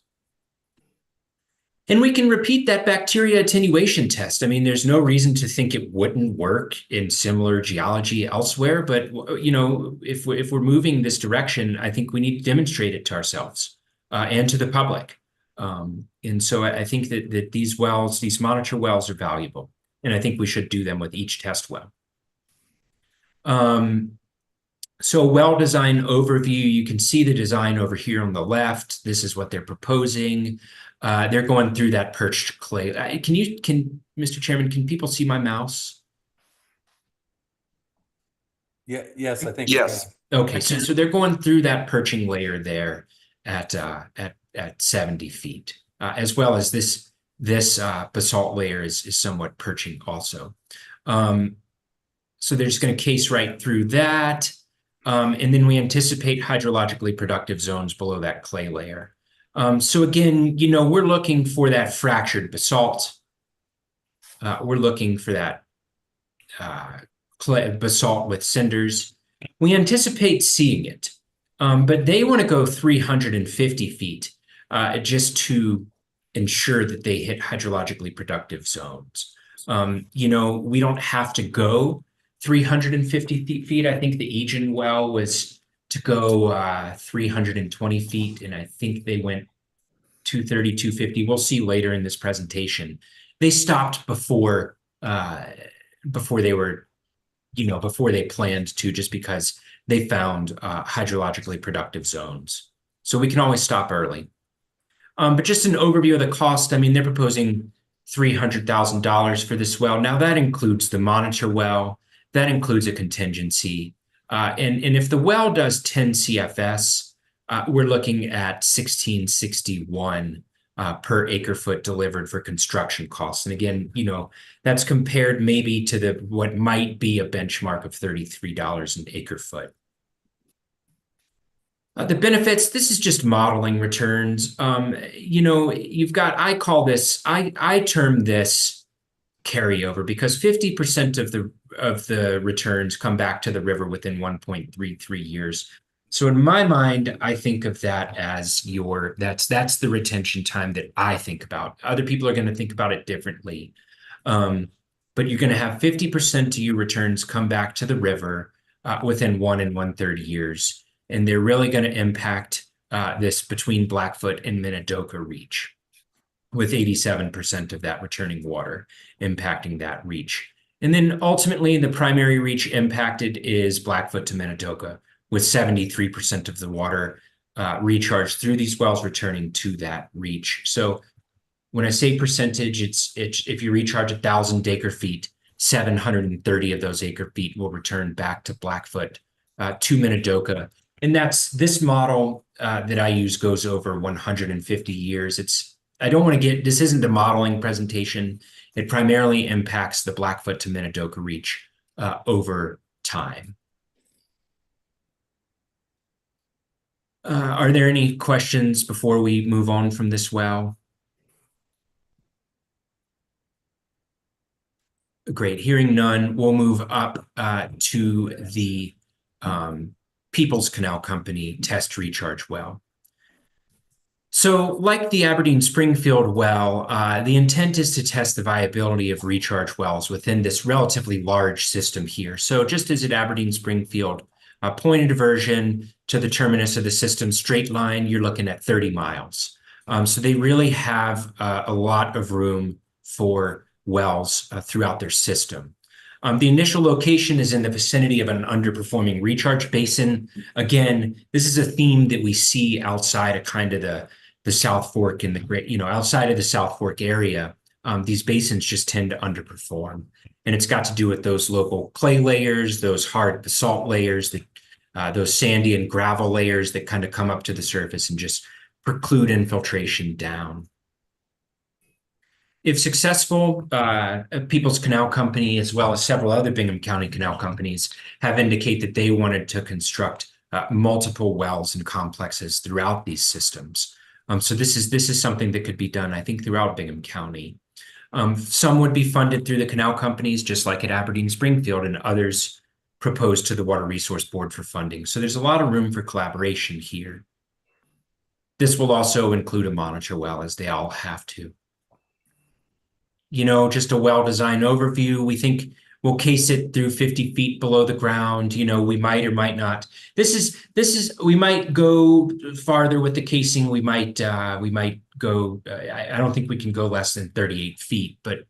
And we can repeat that bacteria attenuation test. I mean, there's no reason to think it wouldn't work in similar geology elsewhere, but if we're moving this direction, I think we need to demonstrate it to ourselves and to the public. And so I think that these wells, these monitor wells, are valuable, and I think we should do them with each test well. So well design overview, you can see the design over here on the left. This is what they're proposing. They're going through that perched clay. Mr. Chairman, can people see my mouse? Yeah, yes, I think. Yes. Okay, so they're going through that perching layer there at 70 feet, as well as this basalt layer is somewhat perching also. So they're just going to case right through that. And then we anticipate hydrologically productive zones below that clay layer. So again, we're looking for that fractured basalt. We're looking for that basalt with cinders. We anticipate seeing it, but they want to go 350 feet just to ensure that they hit hydrologically productive zones. We don't have to go 350 feet. I think the Egan well was to go 320 feet, and I think they went 230, 250. We'll see later in this presentation. They stopped before they were, before they planned to, just because they found hydrologically productive zones. So we can always stop early. But just an overview of the cost, I mean, they're proposing $300,000 for this well. Now that includes the monitor well, that includes a contingency. And if the well does 10 CFS, we're looking at $1,661 per acre foot delivered for construction costs. And again, that's compared maybe to what might be a benchmark of $33 an acre foot. The benefits, this is just modeling returns. You've got, I term this carryover, because 50% of the returns come back to the river within 1.33 years. So in my mind, I think of that as that's the retention time that I think about. Other people are going to think about it differently. But you're going to have 50% of your returns come back to the river within 1 and 1/3 years. And they're really going to impact this between Blackfoot and Minidoka reach, with 87% of that returning water impacting that reach. And then ultimately, the primary reach impacted is Blackfoot to Minidoka, with 73% of the water recharged through these wells returning to that reach. So when I say percentage, it's if you recharge 1,000 acre feet, 730 of those acre feet will return back to Blackfoot to Minidoka. And that's this model that I use goes over 150 years. This isn't a modeling presentation. It primarily impacts the Blackfoot to Minidoka Reach over time. Are there any questions before we move on from this well? Great. Hearing none, we'll move up to the Peoples Canal Company test recharge well. So like the Aberdeen Springfield well, the intent is to test the viability of recharge wells within this relatively large system here. So just as at Aberdeen Springfield, point of diversion to the terminus of the system straight line, you're looking at 30 miles. So they really have a lot of room for wells throughout their system. The initial location is in the vicinity of an underperforming recharge basin. Again, this is a theme that we see outside of kind of the South Fork and the great, outside of the South Fork area. These basins just tend to underperform. And it's got to do with those local clay layers, those hard basalt layers, those sandy and gravel layers that kind of come up to the surface and just preclude infiltration down. If successful, Peoples Canal Company, as well as several other Bingham County canal companies, have indicated that they wanted to construct multiple wells and complexes throughout these systems. So this is something that could be done, I think, throughout Bingham County. Some would be funded through the canal companies, just like at Aberdeen Springfield, and others proposed to the Water Resource Board for funding. So there's a lot of room for collaboration here. This will also include a monitor well, as they all have to. Just a well design overview. We think we'll case it through 50 feet below the ground. We might or might not. We might go farther with the casing. We might go, I don't think we can go less than 38 feet, but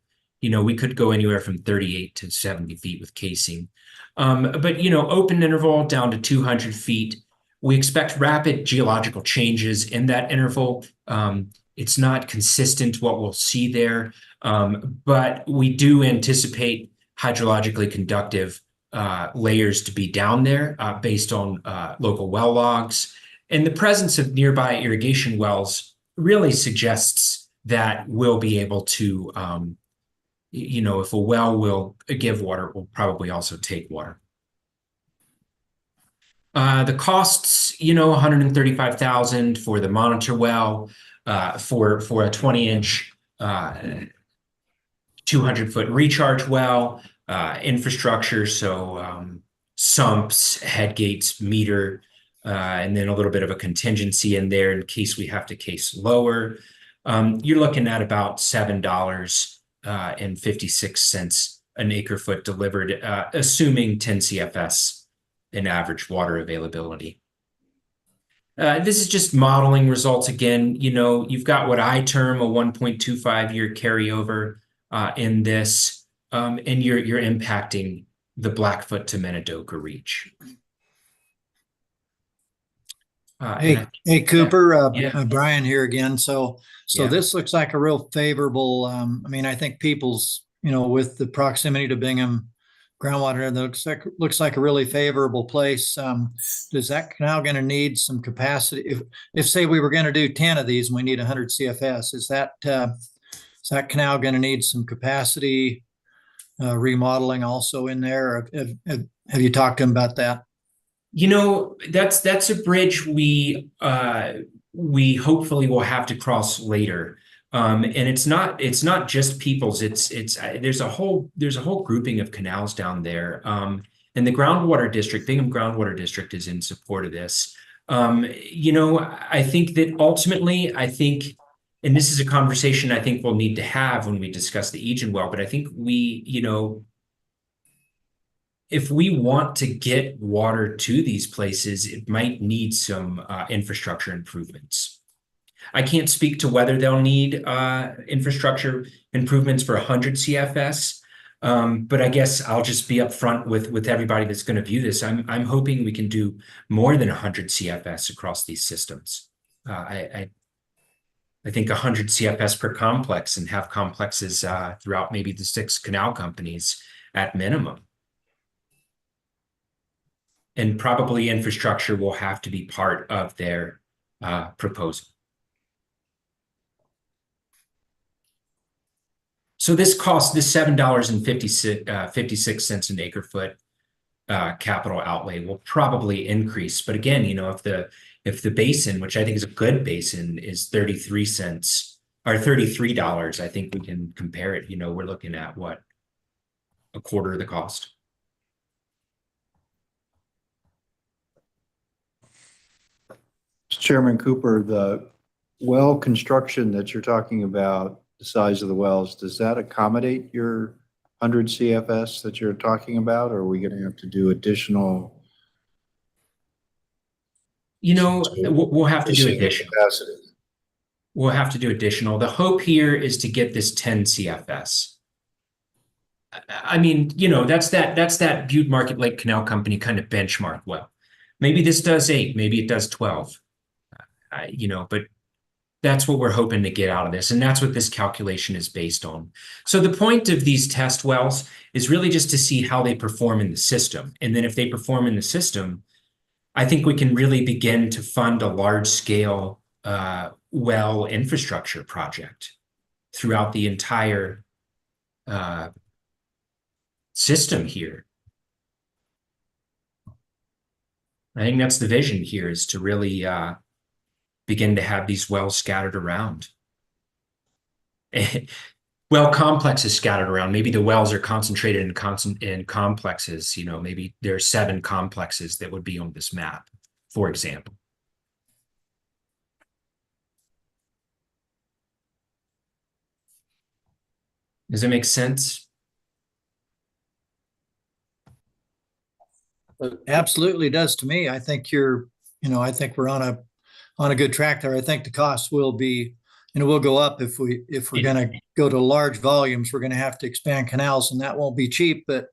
we could go anywhere from 38 to 70 feet with casing. But open interval down to 200 feet. We expect rapid geological changes in that interval. It's not consistent what we'll see there. But we do anticipate hydrologically conductive layers to be down there based on local well logs. And the presence of nearby irrigation wells really suggests that we'll be able to, if a well will give water, we'll probably also take water. The costs, $135,000 for the monitor well, for a 20-inch 200-foot recharge well, infrastructure, so sumps, head gates, meter, and then a little bit of a contingency in there in case we have to case lower. You're looking at about $7.56 an acre foot delivered, assuming 10 CFS in average water availability. This is just modeling results again. You've got what I term a 1.25 year carryover in this, and you're impacting the Blackfoot to Minidoka Reach. Hey, Cooper, Yeah. Brian here again. So Yeah. this looks like a real favorable, I think Peoples, with the proximity to Bingham groundwater, that looks like a really favorable place. Is that canal going to need some capacity? If say we were going to do 10 of these and we need 100 CFS, is that canal going to need some capacity remodeling also in there? Have you talked to him about that? That's a bridge we hopefully will have to cross later. And it's not just Peoples. There's a whole grouping of canals down there. And the groundwater district, Bingham Groundwater District, is in support of this. I think that ultimately, and this is a conversation I think we'll need to have when we discuss the Egan well, but I think if we want to get water to these places, it might need some infrastructure improvements. I can't speak to whether they'll need infrastructure improvements for 100 CFS, but I guess I'll just be upfront with everybody that's going to view this. I'm hoping we can do more than 100 CFS across these systems. I think 100 CFS per complex, and have complexes throughout maybe the 6 canal companies at minimum. And probably infrastructure will have to be part of their proposal. So this $7.56 an acre foot capital outlay will probably increase. But again, you know, if the basin, which I think is a good basin, is 33 cents or $33, I think we can compare it. You know, we're looking at what, a quarter of the cost. Chairman Cooper, the well construction that you're talking about, the size of the wells, does that accommodate your 100 CFS that you're talking about? Or are we going to have to do additional? You know, we'll have to do additional additional. capacity? We'll have to do additional. The hope here is to get this 10 CFS. I mean, you know, that's that Butte Market Lake Canal Company kind of benchmark well. Maybe this does 8, maybe it does 12. You know, but that's what we're hoping to get out of this. And that's what this calculation is based on. So the point of these test wells is really just to see how they perform in the system. And then if they perform in the system, I think we can really begin to fund a large scale well infrastructure project throughout the entire system here. I think that's the vision here, is to really begin to have these wells scattered around. Well, complexes scattered around. Maybe the wells are concentrated in complexes. You know, maybe there are 7 complexes that would be on this map, for example. Does it make sense? Absolutely does to me. I think you know, I think we're on a good track there. I think the costs will be, you know, will go up if we're going to go to large volumes. We're going to have to expand canals, and that won't be cheap. But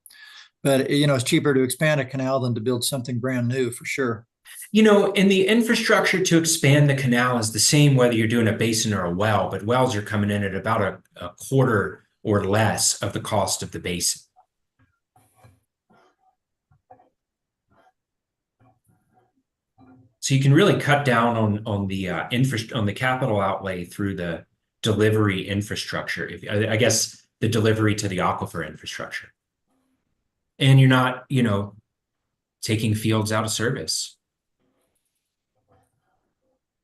you know, it's cheaper to expand a canal than to build something brand new, for sure. You know, and the infrastructure to expand the canal is the same whether you're doing a basin or a well, but wells are coming in at about a quarter or less of the cost of the basin. So you can really cut down on the capital outlay through the delivery infrastructure. I guess the delivery to the aquifer infrastructure, and you're not, you know, taking fields out of service,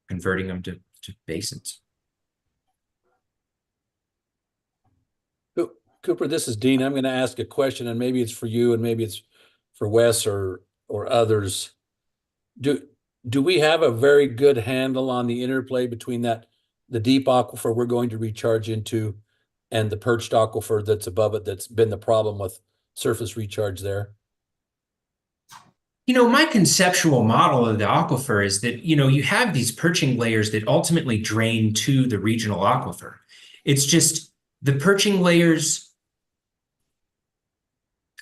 converting them to basins. Cooper, this is Dean. I'm going to ask a question, and maybe it's for you, and maybe it's for Wes or others. Do we have a very good handle on the interplay between the deep aquifer we're going to recharge into and the perched aquifer that's above it, that's been the problem with surface recharge there? You know, my conceptual model of the aquifer is that, you know, you have these perching layers that ultimately drain to the regional aquifer. It's just the perching layers.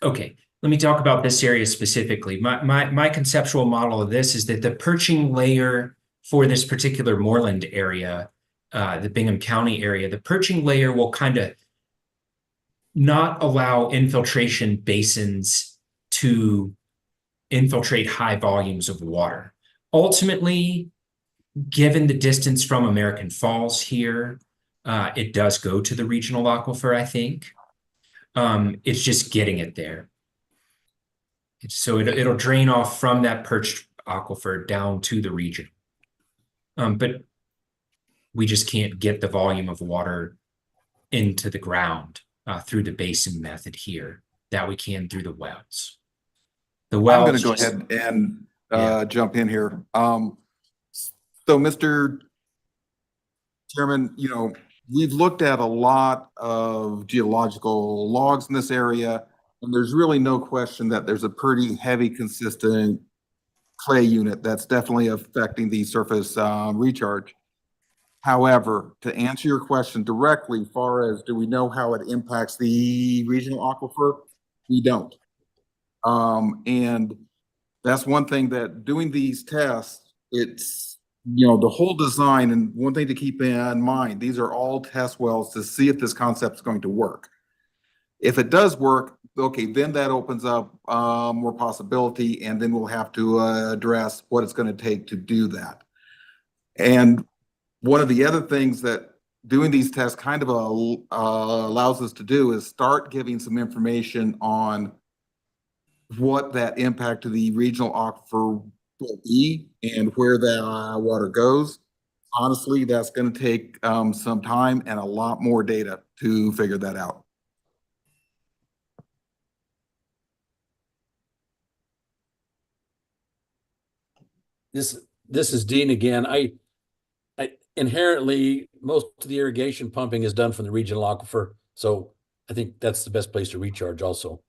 Okay, let me talk about this area specifically. My conceptual model of this is that the perching layer for this particular moorland area, the Bingham County area, the perching layer will kind of not allow infiltration basins to infiltrate high volumes of water. Ultimately, given the distance from American Falls here, it does go to the regional aquifer, I think. It's just getting it there. So it'll drain off from that perched aquifer down to the region. But we just can't get the volume of water into the ground through the basin method here that we can through the wells. The wells. I'm going to go ahead and jump in here. So, Mr. Chairman, you know, we've looked at a lot of geological logs in this area, and there's really no question that there's a pretty heavy, consistent clay unit that's definitely affecting the surface recharge. However, to answer your question directly, as far as do we know how it impacts the regional aquifer, we don't. And that's one thing that doing these tests, it's, you know, the whole design, and one thing to keep in mind, these are all test wells to see if this concept is going to work. If it does work, okay, then that opens up more possibility, and then we'll have to address what it's going to take to do that. And one of the other things that doing these tests kind of allows us to do is start giving some information on what that impact to the regional aquifer will be and where that water goes. Honestly, that's going to take some time and a lot more data to figure that out. This is Dean again. I inherently, most of the irrigation pumping is done from the regional aquifer, so I think that's the best place to recharge also.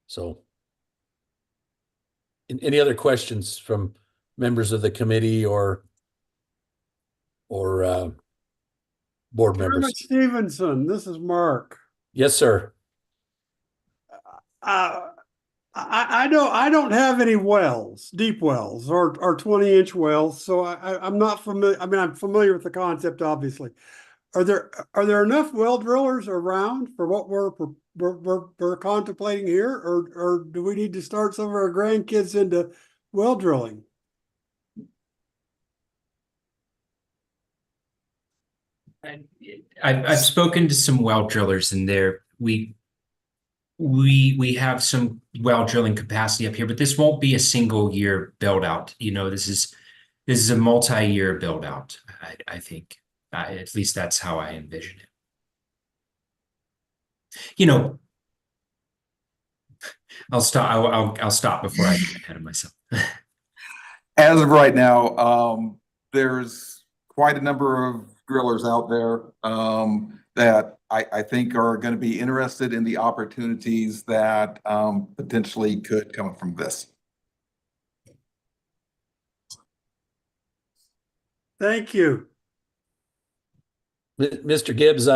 So, any other questions from members of the committee or board Chairman members? Stevenson, this is Mark. Yes, sir. I don't have any wells, deep wells or 20-inch wells, so I'm not familiar. I mean, I'm familiar with the concept, obviously. Are there enough well drillers around for what we're contemplating here, or do we need to start some of our grandkids into well drilling? I've spoken to some well drillers, and we have some well drilling capacity up here, but this won't be a single year build out. You know, this is a multi-year build out. I think at least that's how I envision it. You know, I'll stop. I'll stop before I get ahead of myself. As of right now, there's quite a number of drillers out there that I think are going to be interested in the opportunities that potentially could come from this. Thank you. Mr. Gibbs,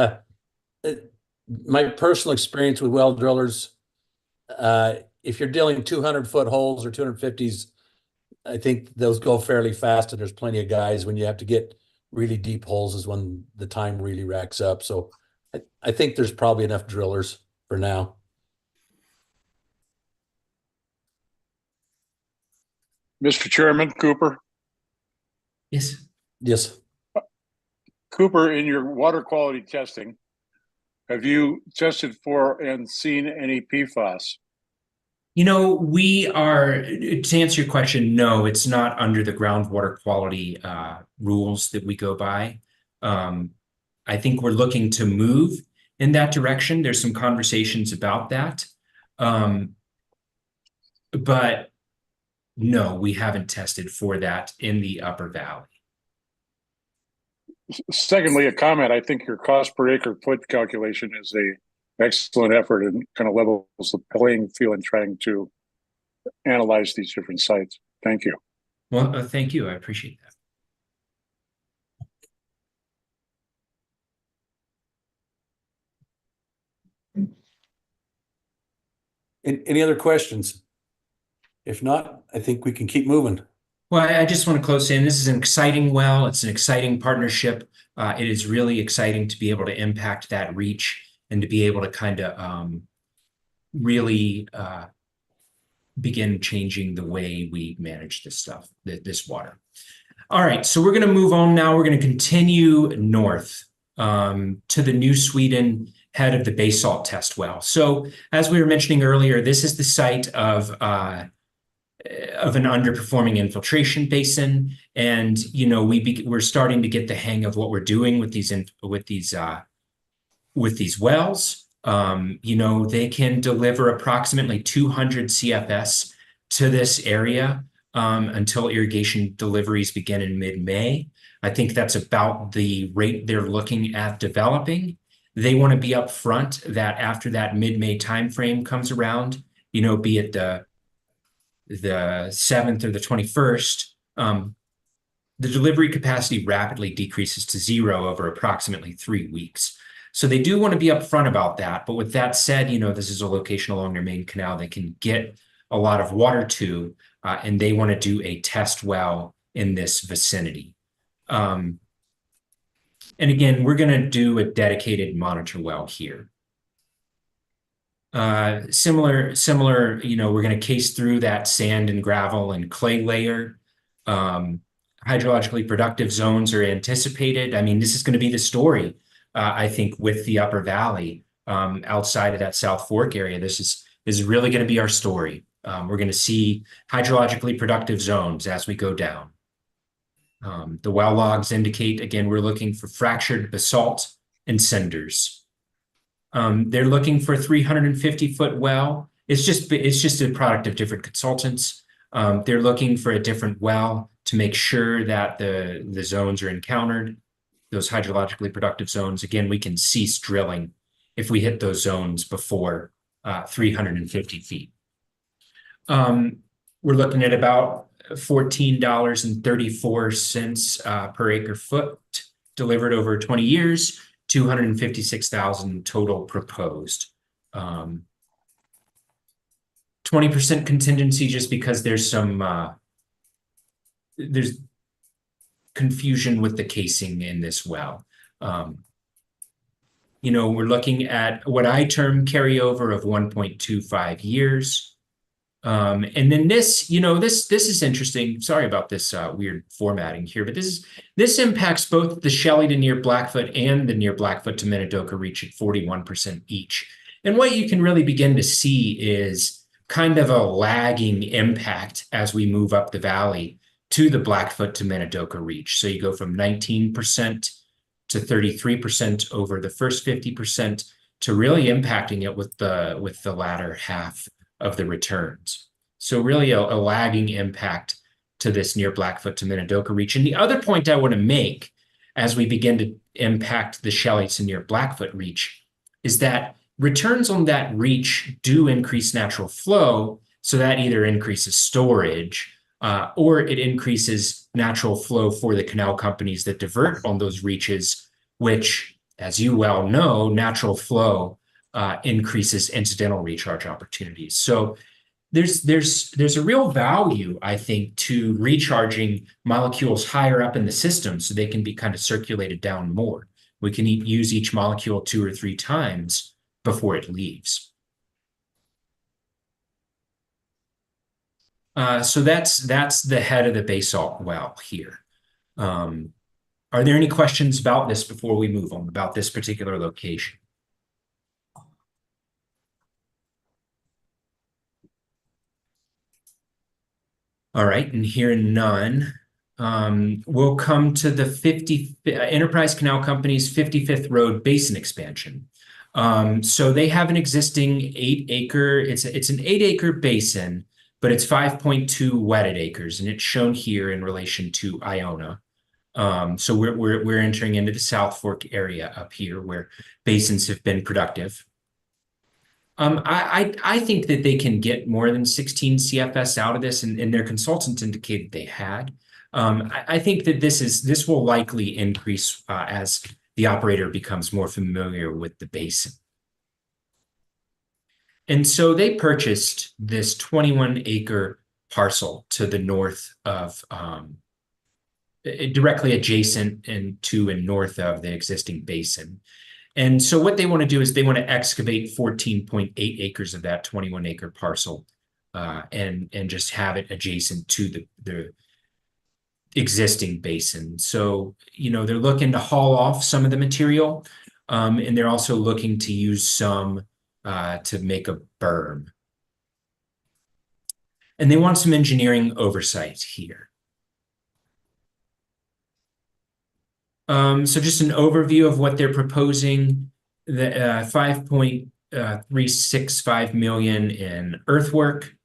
my personal experience with well drillers, if you're drilling 200-foot holes or 250s, I think those go fairly fast, and there's plenty of guys. When you have to get really deep holes is when the time really racks up. So I think there's probably enough drillers for now. Mr. Chairman, Cooper. Yes. Yes. Cooper, in your water quality testing, have you tested for and seen any PFAS? You know, we are, to answer your question, no, it's not under the groundwater quality rules that we go by. I think we're looking to move in that direction. There's some conversations about that. But no, we haven't tested for that in the Upper Valley. Secondly, a comment. I think your cost per acre foot calculation is an excellent effort and kind of levels the playing field in trying to analyze these different sites. Thank you. Well, thank you. I appreciate that. Any other questions? If not, I think we can keep moving. Well, I just want to close in. This is an exciting well. It's an exciting partnership. It is really exciting to be able to impact that reach and to be able to kind of really begin changing the way we manage this stuff, this water. All right, so we're going to move on now. We're going to continue north to the New Sweden head of the basalt test well. So as we were mentioning earlier, this is the site of an underperforming infiltration basin, and you know we're starting to get the hang of what we're doing with these wells. You know, they can deliver approximately 200 CFS to this area until irrigation deliveries begin in mid-May. I think that's about the rate they're looking at developing. They want to be up front that after that mid-May timeframe comes around, you know, be it the 7th or the 21st, the delivery capacity rapidly decreases to 0 over approximately 3 weeks. So they do want to be upfront about that. But with that said, you know, this is a location along their main canal they can get a lot of water to, and they want to do a test well in this vicinity. And again, we're going to do a dedicated monitor well here. Similar, you know, we're going to case through that sand and gravel and clay layer. hydrologically productive zones are anticipated. I mean, this is going to be the story, I think, with the Upper Valley outside of that South Fork area. This is really going to be our story. We're going to see hydrologically productive zones as we go down. The well logs indicate, again, we're looking for fractured basalt and cinders. They're looking for 350-foot well. It's just a product of different consultants. They're looking for a different well to make sure that the zones are encountered, those hydrologically productive zones. Again, we can cease drilling if we hit those zones before 350 feet. We're looking at about $14.34 per acre foot delivered over 20 years, 256,000 total proposed. 20% contingency just because there's some there's confusion with the casing in this well. You know, we're looking at what I term carryover of 1.25 years. And then this, you know, this is interesting. Sorry about this weird formatting here, but this impacts both the Shelley to near Blackfoot and the near Blackfoot to Minidoka Reach at 41% each. And what you can really begin to see is kind of a lagging impact as we move up the valley to the Blackfoot to Minidoka Reach. So you go from 19% to 33% over the first 50% to really impacting it with the latter half of the returns. So really a lagging impact to this near Blackfoot to Minidoka Reach. And the other point I want to make as we begin to impact the Shelley to near Blackfoot Reach is that returns on that reach do increase natural flow, so that either increases storage or it increases natural flow for the canal companies that divert on those reaches, which, as you well know, natural flow increases incidental recharge opportunities. So there's a real value, I think, to recharging molecules higher up in the system so they can be kind of circulated down more. We can use each molecule 2 or 3 times before it leaves. So that's the head of the basalt well here. Are there any questions about this before we move on, about this particular location? All right, and hearing none, we'll come to the Enterprise Canal Company's 55th Road Basin expansion. So they have an existing 8-acre, it's an 8-acre basin, but it's 5.2 wetted acres, and it's shown here in relation to Iona. So we're entering into the South Fork area up here where basins have been productive. I think that they can get more than 16 CFS out of this, and their consultants indicated they had. I think that this will likely increase as the operator becomes more familiar with the basin. And so they purchased this 21-acre parcel to the north of, directly adjacent and north of the existing basin. And so what they want to do is they want to excavate 14.8 acres of that 21-acre parcel and just have it adjacent to the existing basin. So, you know, they're looking to haul off some of the material, and they're also looking to use some to make a berm. And they want some engineering oversight here. So just an overview of what they're proposing, the $5.365 million in earthwork,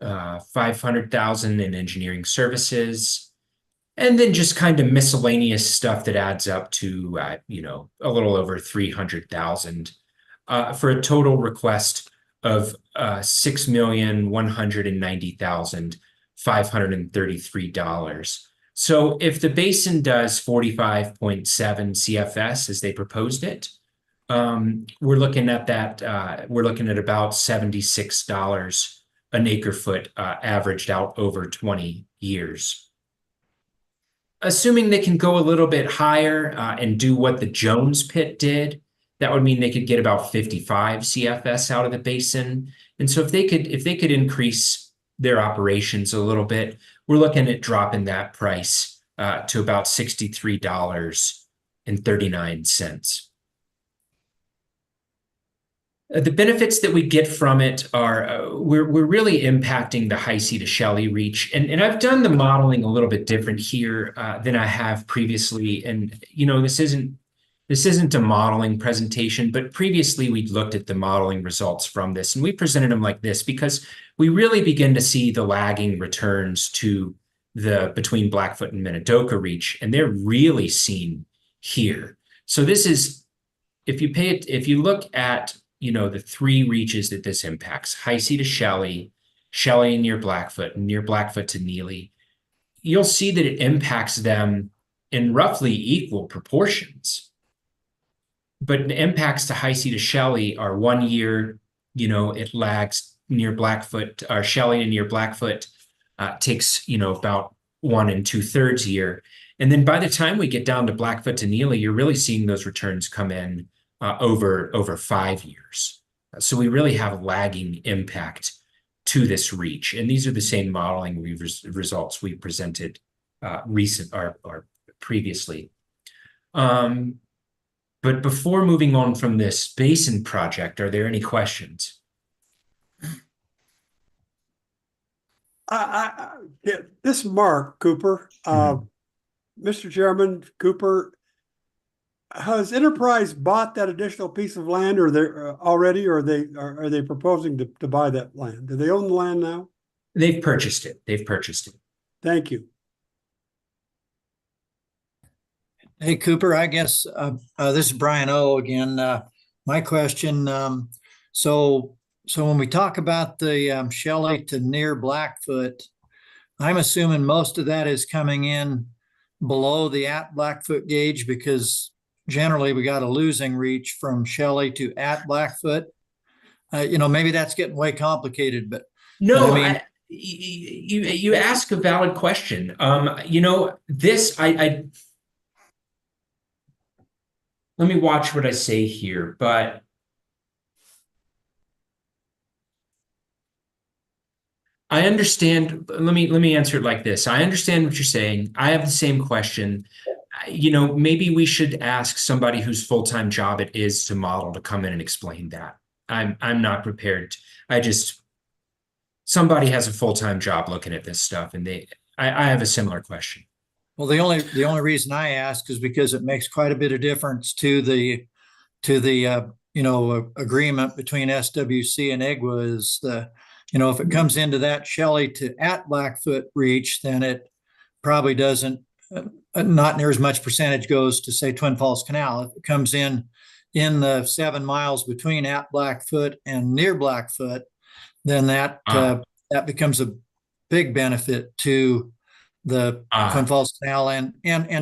$500,000 in engineering services, and then just kind of miscellaneous stuff that adds up to, you know, a little over $300,000 for a total request of $6,190,533. So if the basin does 45.7 CFS as they proposed it, we're looking at that. We're looking at about $76 an acre foot averaged out over 20 years. Assuming they can go a little bit higher and do what the Jones pit did, that would mean they could get about 55 CFS out of the basin. And so if they could increase their operations a little bit, we're looking at dropping that price to about $63.39. The benefits that we get from it are we're really impacting the high C to Shelley reach. And I've done the modeling a little bit different here than I have previously. And, this isn't a modeling presentation, but previously we'd looked at the modeling results from this, and we presented them like this because we really begin to see the lagging returns to the between Blackfoot and Minidoka reach, and they're really seen here. So this is, if you look at the three reaches that this impacts, high C to Shelley, Shelley near Blackfoot, and near Blackfoot to Neely, you'll see that it impacts them in roughly equal proportions. But the impacts to high C to Shelley are 1 year, it lags near Blackfoot, or Shelley and near Blackfoot takes, about 1 2/3 year. And then by the time we get down to Blackfoot to Neely, you're really seeing those returns come in over 5 years. So we really have a lagging impact to this reach. And these are the same modeling results we presented or previously. But before moving on from this basin project, are there any questions? This is Mark Cooper. Mr. Chairman, Cooper, has Enterprise bought that additional piece of land, or they already, or are they proposing to buy that land? Do they own the land now? They've purchased it. Thank you. Hey, Cooper, I guess this is Brian O again. My question, so when we talk about the Shelley to near Blackfoot, I'm assuming most of that is coming in below the at Blackfoot gauge, because generally we got a losing reach from Shelley to at Blackfoot. Maybe that's getting way complicated, but no, but I mean, you ask a valid question. This let me watch what I say here, but I understand. Let me answer it like this. I understand what you're saying. I have the same question. Maybe we should ask somebody whose full-time job it is to model to come in and explain that. I'm not prepared. Somebody has a full-time job looking at this stuff, and I have a similar question. well, the only reason I ask is because it makes quite a bit of difference to the agreement between SWC and IGWA is if it comes into that Shelley to at Blackfoot reach, then it probably doesn't, not near as much percentage goes to, say, Twin Falls Canal. If it comes in the 7 miles between at Blackfoot and near Blackfoot, then that becomes a big benefit to the Twin Falls Canal and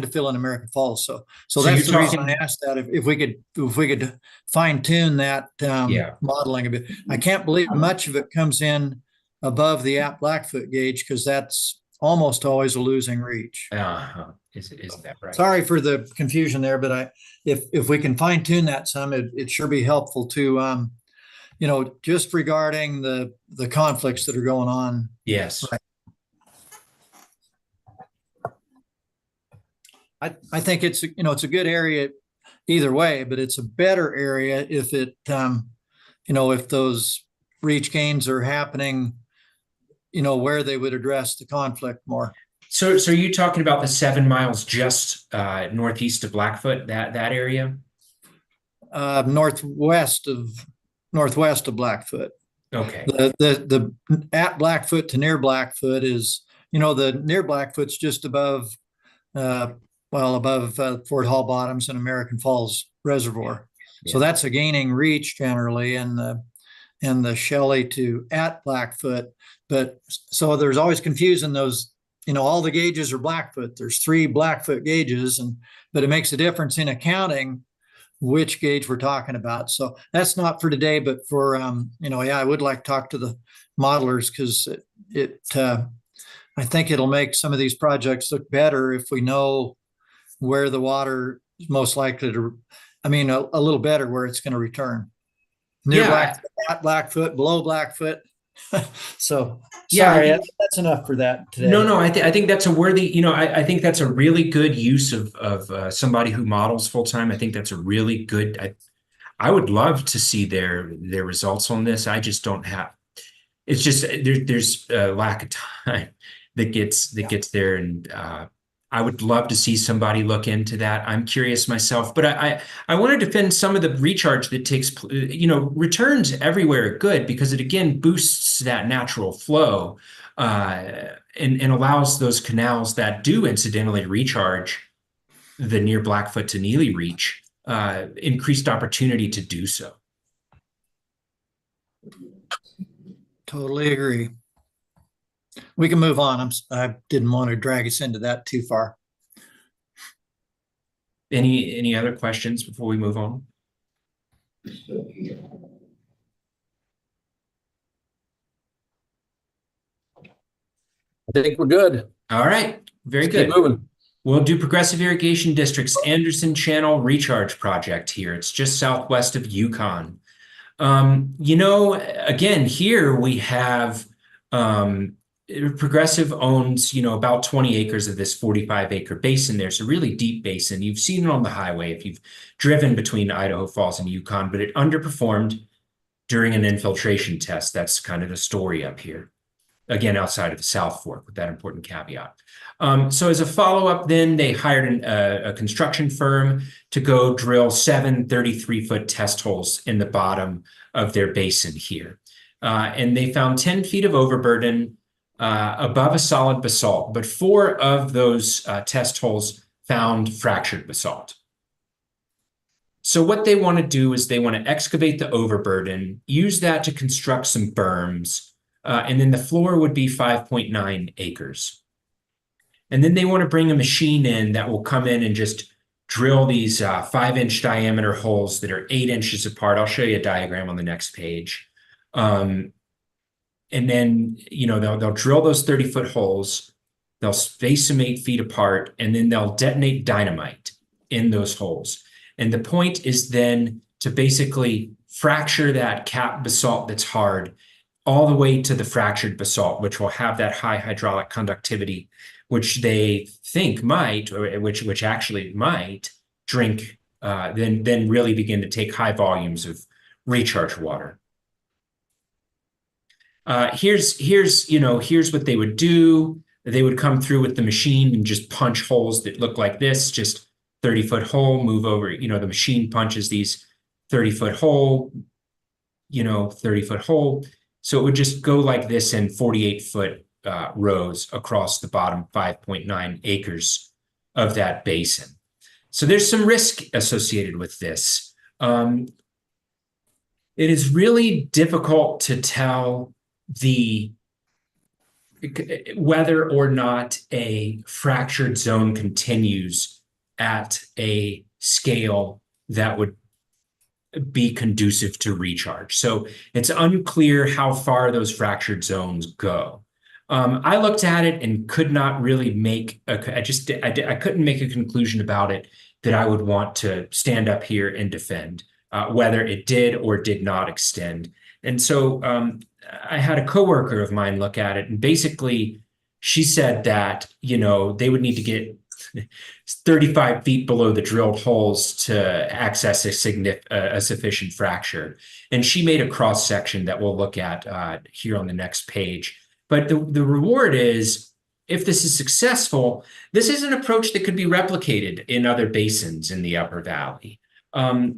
to fill in American Falls. So that's the reason I asked that. If we could fine tune that modeling a bit. I can't believe much of it comes in above the at Blackfoot gauge, because that's almost always a losing reach. Is that right? Sorry for the confusion there, but if we can fine tune that some, it sure be helpful to just regarding the conflicts that are going on. Yes. Right. I think it's a good area either way, but it's a better area if it if those reach gains are happening, where they would address the conflict more. So are you talking about the 7 miles just northeast of Blackfoot, that area? Northwest of Blackfoot. Okay. The at Blackfoot to near Blackfoot is, the near Blackfoot's just above Fort Hall Bottoms and American Falls Reservoir. Yeah. So that's a gaining reach generally in the Shelley to at Blackfoot. But so there's always confusing those, all the gauges are Blackfoot. There's 3 Blackfoot gauges, but it makes a difference in accounting which gauge we're talking about. So that's not for today, but for, I would like to talk to the modelers, because I think it'll make some of these projects look better if we know where the water is most likely to, a little better where it's going to return. Near Blackfoot, at Blackfoot, below Blackfoot. So, Yeah, I sorry, think- that's enough for that today. No, I think that's a worthy, I think that's a really good use of somebody who models full time. I think that's a really good. I would love to see their results on this. I just don't have. It's just there's a lack of time that gets there, and I would love to see somebody look into that. I'm curious myself, but I want to defend some of the recharge that takes. Returns everywhere are good because it again boosts that natural flow. And allows those canals that do incidentally recharge the near Blackfoot to Neely Reach increased opportunity to do so. Totally agree. We can move on. I didn't want to drag us into that too far. Any other questions before we move on? I think we're good. All right, very Let's keep good. moving. We'll do Progressive Irrigation District's Anderson Channel Recharge Project here. It's just southwest of Yukon. Again, here we have Progressive owns, about 20 acres of this 45-acre basin there. It's a really deep basin. You've seen it on the highway if you've driven between Idaho Falls and Yukon, but it underperformed during an infiltration test. That's kind of the story up here. Again, outside of the South Fork with that important caveat. So as a follow-up, then they hired a construction firm to go drill 7 33-foot test holes in the bottom of their basin here. And they found 10 feet of overburden above a solid basalt, but 4 of those test holes found fractured basalt. So what they want to do is they want to excavate the overburden, use that to construct some berms, and then the floor would be 5.9 acres. And then they want to bring a machine in that will come in and just drill these 5-inch diameter holes that are 8 inches apart. I'll show you a diagram on the next page. And then, they'll drill those 30-foot holes. They'll space them 8 feet apart, and then they'll detonate dynamite in those holes. And the point is then to basically fracture that cap basalt that's hard all the way to the fractured basalt, which will have that high hydraulic conductivity, which they think might, or which actually might drink, then really begin to take high volumes of recharge water. Here's what they would do. They would come through with the machine and just punch holes that look like this, just 30-foot hole, move over, the machine punches these 30-foot hole, 30-foot hole. So it would just go like this in 48-foot rows across the bottom 5.9 acres of that basin. So there's some risk associated with this. It is really difficult to tell whether or not a fractured zone continues at a scale that would be conducive to recharge. So it's unclear how far those fractured zones go. I looked at it and could not really make I couldn't make a conclusion about it that I would want to stand up here and defend whether it did or did not extend. And so I had a coworker of mine look at it, and basically she said that, they would need to get 35 feet below the drilled holes to access a sufficient fracture. And she made a cross section that we'll look at here on the next page. But the reward is, if this is successful, this is an approach that could be replicated in other basins in the Upper Valley.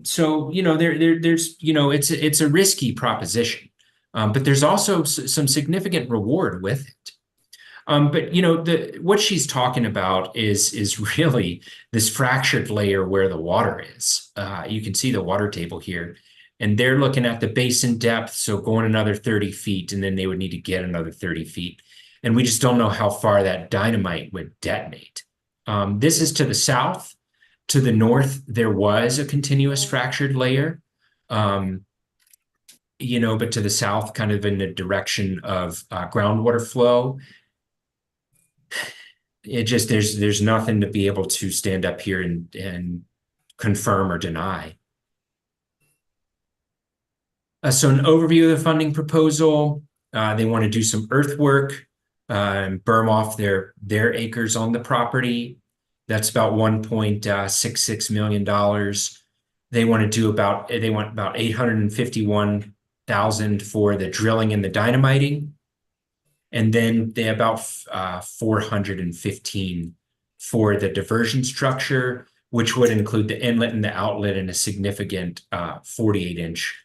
So, there's, it's a risky proposition, but there's also some significant reward with it. But what she's talking about is really this fractured layer where the water is. You can see the water table here, and they're looking at the basin depth, so going another 30 feet, and then they would need to get another 30 feet. And we just don't know how far that dynamite would detonate. This is to the south. To the north, there was a continuous fractured layer. But to the south, kind of in the direction of groundwater flow, it just there's nothing to be able to stand up here and confirm or deny. So an overview of the funding proposal. They want to do some earthwork, berm off their acres on the property. That's about $1.66 million. They want about $851,000 for the drilling and the dynamiting. And then they about 415 for the diversion structure, which would include the inlet and the outlet and a significant 48-inch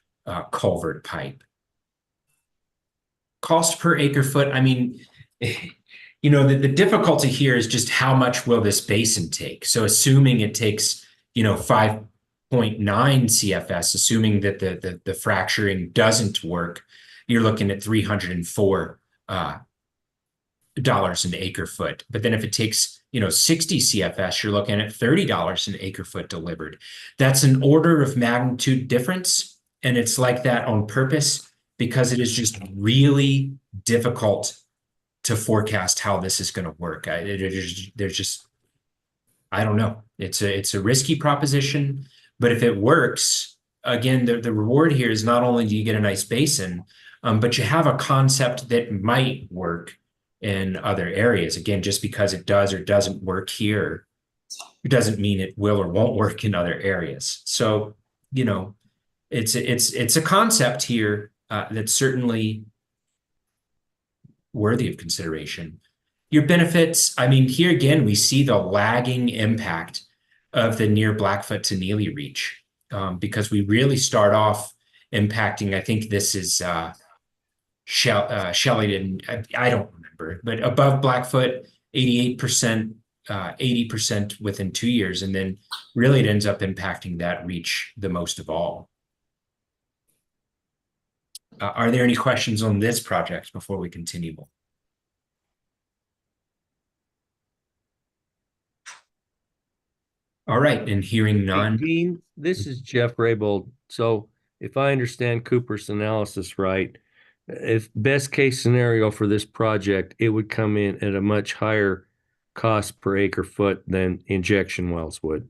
culvert pipe. Cost per acre foot, I mean, the difficulty here is just how much will this basin take? So assuming it takes, 5.9 CFS, assuming that the fracturing doesn't work, you're looking at $304 an acre foot. But then if it takes, 60 CFS, you're looking at $30 an acre foot delivered. That's an order of magnitude difference. And it's like that on purpose because it is just really difficult to forecast how this is going to work. I don't know. It's a risky proposition, but if it works, again, the reward here is not only do you get a nice basin, but you have a concept that might work in other areas. Again, just because it does or doesn't work here, it doesn't mean it will or won't work in other areas. So, it's a concept here that's certainly worthy of consideration. Your benefits, I mean, here again, we see the lagging impact of the near Blackfoot to Neely reach because we really start off impacting, I think this is Shelley, I don't remember, but above Blackfoot, 88%, 80% within 2 years. And then really it ends up impacting that reach the most of all. Are there any questions on this project before we continue? All right, and hearing none. Dean, this is Jeff Raybould. So if I understand Cooper's analysis right, if best case scenario for this project, it would come in at a much higher cost per acre foot than injection wells would.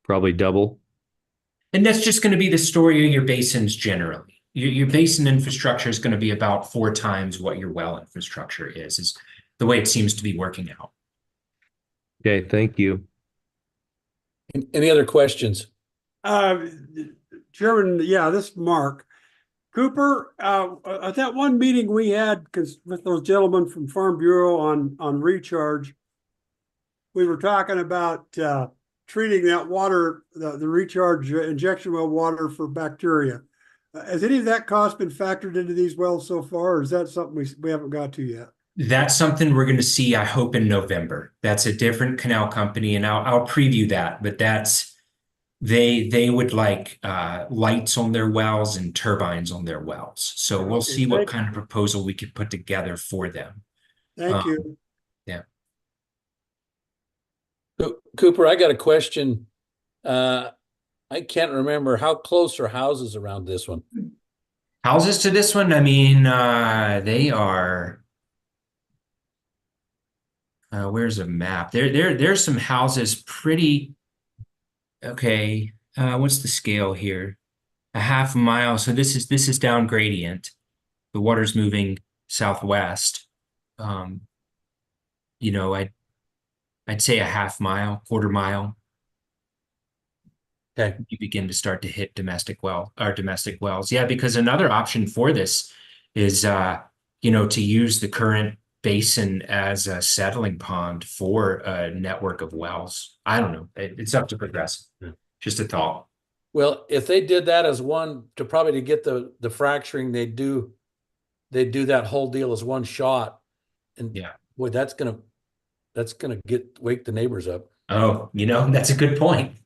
Probably double. And that's just going to be the story of your basins generally. Your basin infrastructure is going to be about 4 times what your well infrastructure is the way it seems to be working out. Okay, thank you. Any other questions? Chairman, yeah, this is Mark. Cooper, at that one meeting we had with those gentlemen from Farm Bureau on recharge, we were talking about treating that water, the recharge injection well water for bacteria. Has any of that cost been factored into these wells so far, or is that something we haven't got to yet? That's something we're going to see, I hope, in November. That's a different canal company, and I'll preview that. But that's they would like lights on their wells and turbines on their wells. So we'll see what kind of proposal we could put together for them. Thank you. Yeah. Cooper, I got a question. I can't remember how close are houses around this one. Houses to this one, I mean, they are. Where's a map? There's some houses pretty. Okay, what's the scale here? A half mile. So this is down gradient. The water's moving southwest. I'd say a half mile, quarter mile. Okay. You begin to start to hit domestic wells. Yeah, because another option for this is to use the current basin as a settling pond for a network of wells. I don't know. It's up to Progressive. Just a thought. Well, if they did that as one to get the fracturing, they do that whole deal as one shot. And yeah, boy, that's gonna wake the neighbors up. Oh, that's a good point.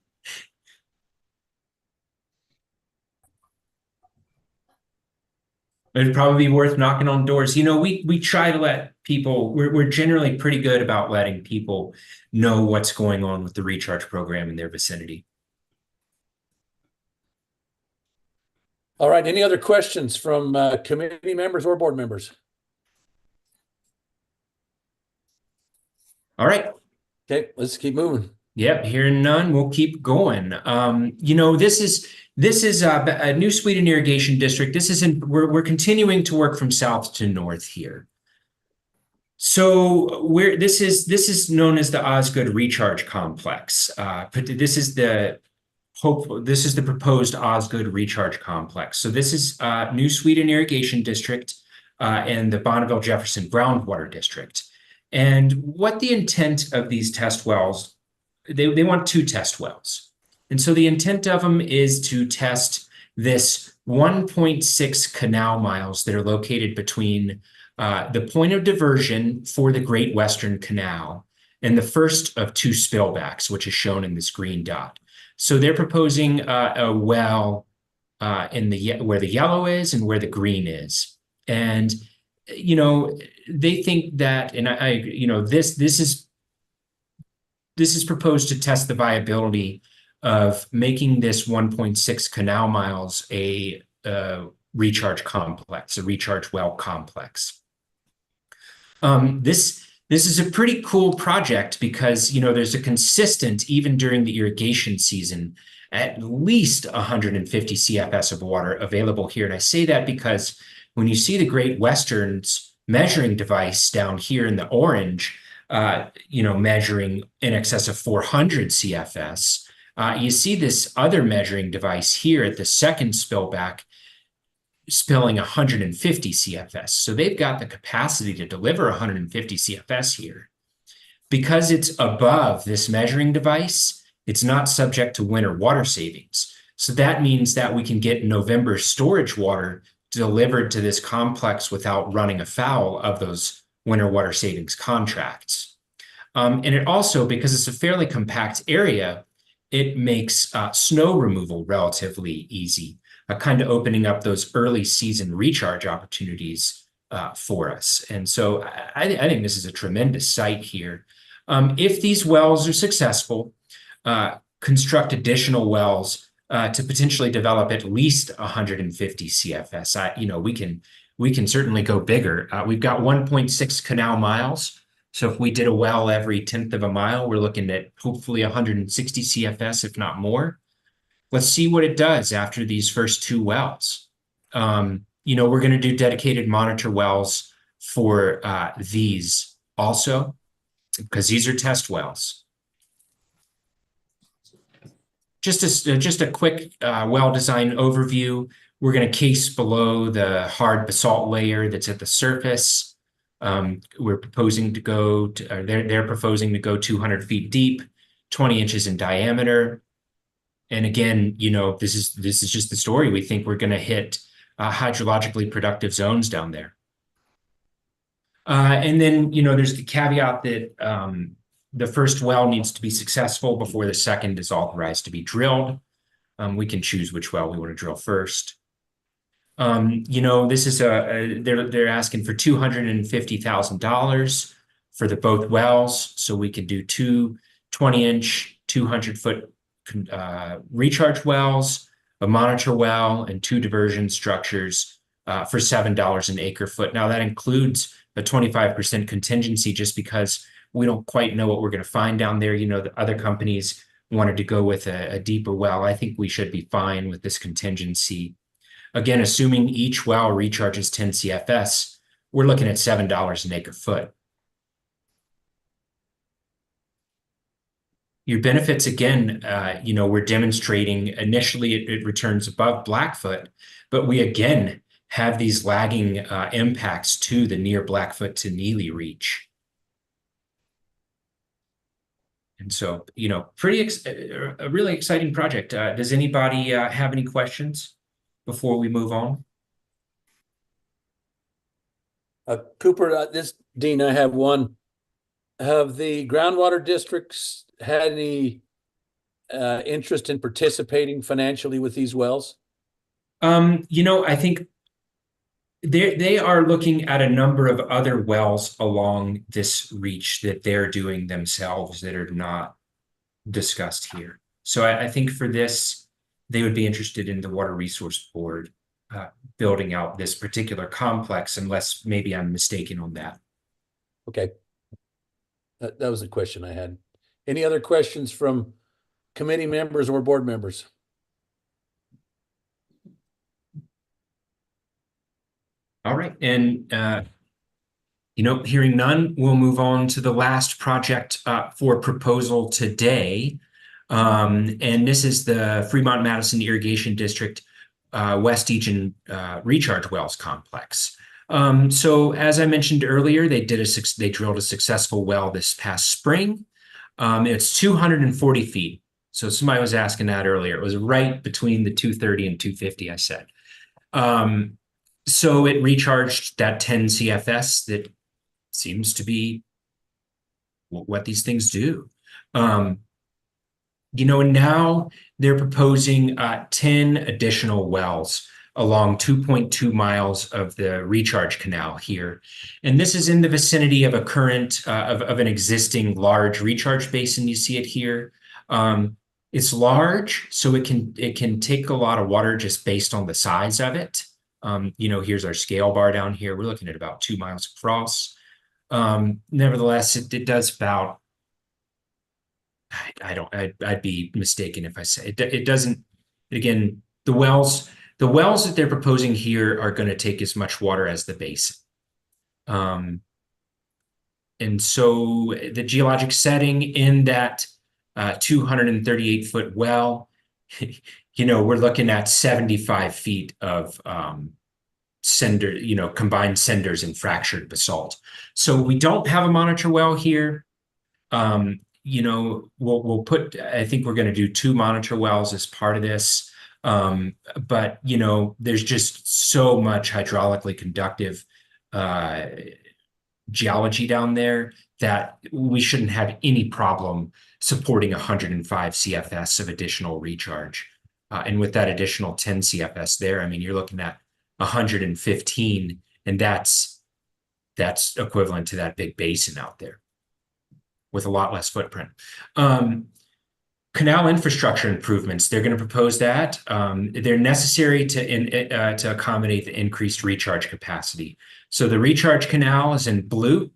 It'd probably be worth knocking on doors. We try to let people, we're generally pretty good about letting people know what's going on with the recharge program in their vicinity. All right. Any other questions from committee members or board members? All right. Okay, let's keep moving. Yep, hearing none, we'll keep going. This is a New Sweden irrigation district. We're continuing to work from south to north here. So this is known as the Osgood Recharge Complex. This is the proposed Osgood Recharge Complex. So this is New Sweden irrigation district and the Bonneville Jefferson Groundwater District. And what the intent of these test wells, they want 2 test wells. And so the intent of them is to test this 1.6 canal miles that are located between the point of diversion for the Great Western Canal and the first of 2 spillbacks, which is shown in this green dot. So they're proposing a well where the yellow is and where the green is. And, they think that, and this is proposed to test the viability of making this 1.6 canal miles a recharge complex, a recharge well complex. This is a pretty cool project because, there's a consistent, even during the irrigation season, at least 150 CFS of water available here. And I say that because when you see the Great Western's measuring device down here in the orange, measuring in excess of 400 CFS, you see this other measuring device here at the second spillback spilling 150 CFS. So they've got the capacity to deliver 150 CFS here. Because it's above this measuring device, it's not subject to winter water savings. So that means that we can get November storage water delivered to this complex without running afoul of those winter water savings contracts. And it also, because it's a fairly compact area, it makes snow removal relatively easy, kind of opening up those early season recharge opportunities for us. And so I think this is a tremendous site here. If these wells are successful, construct additional wells to potentially develop at least 150 CFS. We can certainly go bigger. We've got 1.6 canal miles. So if we did a well every 1/10 of a mile, we're looking at hopefully 160 CFS, if not more. Let's see what it does after these first 2 wells. We're going to do dedicated monitor wells for these also, because these are test wells. Just a quick well design overview. We're going to case below the hard basalt layer that's at the surface. We're proposing to go to, they're proposing to go 200 feet deep, 20 inches in diameter. And again, this is just the story. We think we're going to hit hydrologically productive zones down there. And then, there's the caveat that the first well needs to be successful before the second is authorized to be drilled. We can choose which well we want to drill first. This is they're asking for $250,000 for both wells, so we could do 2 20-inch, 200-foot recharge wells, a monitor well, and 2 diversion structures for $7 an acre foot. Now that includes a 25% contingency, just because we don't quite know what we're going to find down there. The other companies wanted to go with a deeper well. I think we should be fine with this contingency. Again, assuming each well recharges 10 CFS, we're looking at $7 an acre foot. Your benefits, again, we're demonstrating initially it returns above Blackfoot, but we again have these lagging impacts to the near Blackfoot to Neely reach. And so, a really exciting project. Does anybody have any questions before we move on? Cooper, Dean, I have one. Have the groundwater districts had any interest in participating financially with these wells? I think they are looking at a number of other wells along this reach that they're doing themselves that are not discussed here. So I think for this, they would be interested in the Water Resource Board building out this particular complex, unless maybe I'm mistaken on that. Okay. That was a question I had. Any other questions from committee members or board members? All right, and hearing none, we'll move on to the last project for proposal today. And this is the Fremont-Madison Irrigation District West Egan Recharge Wells Complex. So as I mentioned earlier, they drilled a successful well this past spring. It's 240 feet. So somebody was asking that earlier. It was right between the 230 and 250, I said. So it recharged that 10 CFS that seems to be what these things do. And now they're proposing 10 additional wells along 2.2 miles of the recharge canal here. And this is in the vicinity of a current, of an existing large recharge basin. You see it here. It's large, so it can take a lot of water just based on the size of it. Here's our scale bar down here. We're looking at about 2 miles across. Nevertheless, it does about, I'd be mistaken if I say it doesn't. Again, the wells that they're proposing here are going to take as much water as the basin. And so the geologic setting in that 238-foot well, we're looking at 75 feet of combined cinders and fractured basalt. So we don't have a monitor well here. We'll put, I think we're going to do 2 monitor wells as part of this. But there's just so much hydraulically conductive geology down there that we shouldn't have any problem supporting 105 CFS of additional recharge. And with that additional 10 CFS there, I mean, you're looking at 115, and that's equivalent to that big basin out there with a lot less footprint. Canal infrastructure improvements, they're going to propose that. They're necessary to accommodate the increased recharge capacity. So the recharge canal is in blue.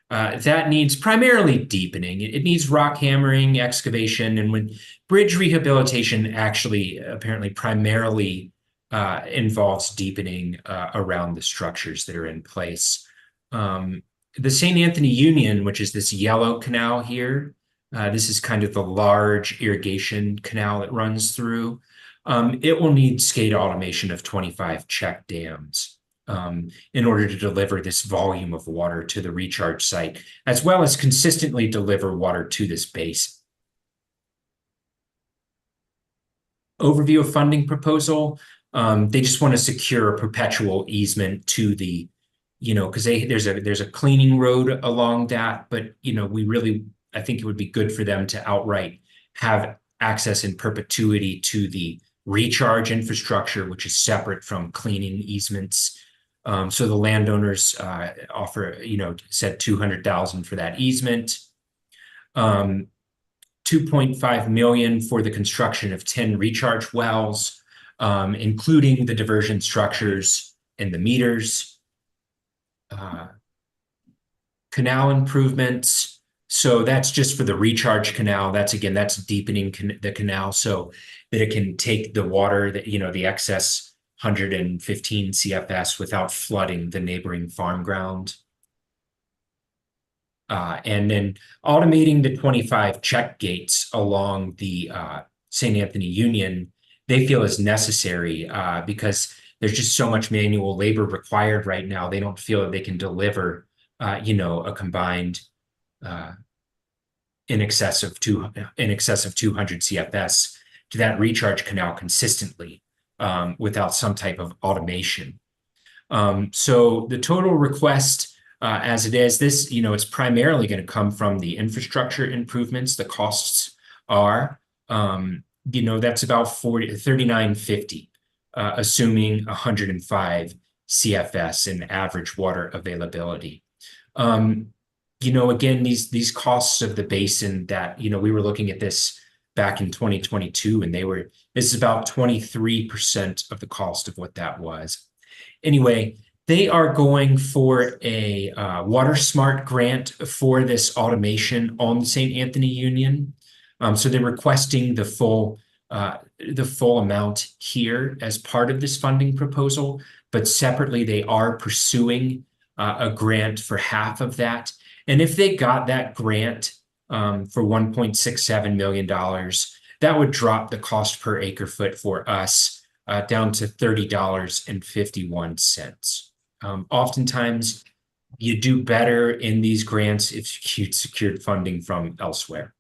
That needs primarily deepening. It needs rock hammering, excavation, and when bridge rehabilitation actually apparently primarily involves deepening around the structures that are in place. The St. Anthony Union, which is this yellow canal here, this is kind of the large irrigation canal that runs through. It will need SCADA automation of 25 check dams in order to deliver this volume of water to the recharge site, as well as consistently deliver water to this basin. Overview of funding proposal. They just want to secure a perpetual easement to the, because there's a cleaning road along that, but I think it would be good for them to outright have access in perpetuity to the recharge infrastructure, which is separate from cleaning easements. So the landowners said $200,000 for that easement. $2.5 million for the construction of 10 recharge wells, including the diversion structures and the meters. Canal improvements. So that's just for the recharge canal. That's deepening the canal so that it can take the water that, the excess 115 CFS without flooding the neighboring farm ground. And then automating the 25 check gates along the St. Anthony Union, they feel is necessary because there's just so much manual labor required right now. They don't feel that they can deliver, a combined in excess of 200 CFS to that recharge canal consistently without some type of automation. So the total request as it is, this, it's primarily going to come from the infrastructure improvements. The costs are, that's about $39.50, assuming 105 CFS in average water availability. Again, these costs of the basin that, we were looking at this back in 2022, and this is about 23% of the cost of what that was. Anyway, They are going for a Water Smart grant for this automation on the St. Anthony Union. So they're requesting the full amount here as part of this funding proposal, but separately they are pursuing a grant for half of that. And if they got that grant for $1.67 million, that would drop the cost per acre foot for us down to $30.51. Oftentimes, you do better in these grants if you secured funding from elsewhere.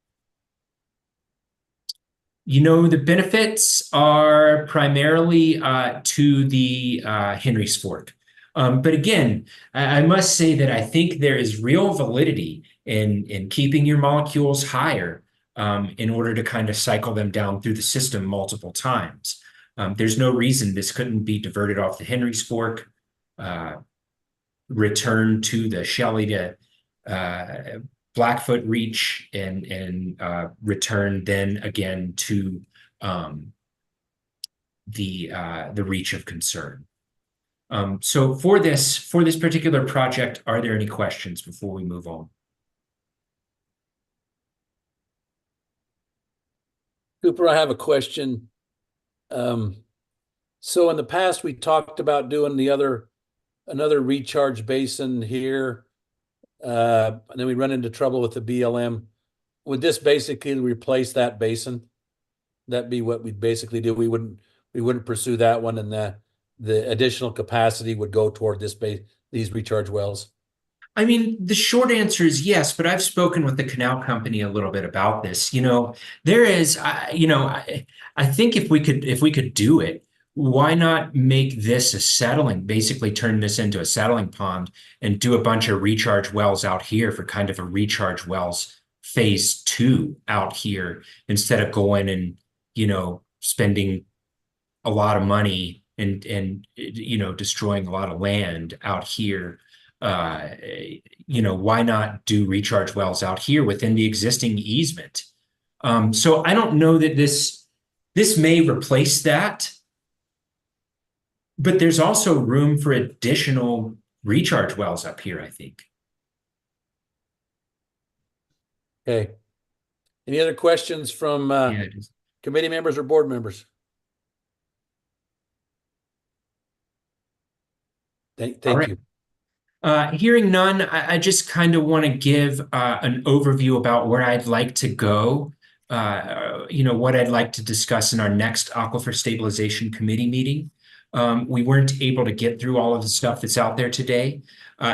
You know, the benefits are primarily to the Henry's Fork. But again, I must say that I think there is real validity in keeping your molecules higher in order to kind of cycle them down through the system multiple times. There's no reason this couldn't be diverted off the Henry's Fork, return to the Shelley to Blackfoot reach, and return then again to the reach of concern. So for this particular project, are there any questions before we move on? Cooper, I have a question. So in the past, we talked about doing another recharge basin here. And then we run into trouble with the BLM. Would this basically replace that basin? That'd be what we'd basically do. We wouldn't pursue that one, and the additional capacity would go toward these recharge wells. I mean, the short answer is yes, but I've spoken with the canal company a little bit about this. You know, there is, I think if we could do it, why not make this a settling, basically turn this into a settling pond and do a bunch of recharge wells out here for kind of a recharge wells phase 2 out here, instead of going and, spending a lot of money and destroying a lot of land out here. Why not do recharge wells out here within the existing easement? So I don't know that this may replace that, but there's also room for additional recharge wells up here, I think. Okay. Any other questions from committee members or board members? Thank you. Hearing none, I just kind of want to give an overview about where I'd like to go, what I'd like to discuss in our next Aquifer Stabilization Committee meeting. We weren't able to get through all of the stuff that's out there today.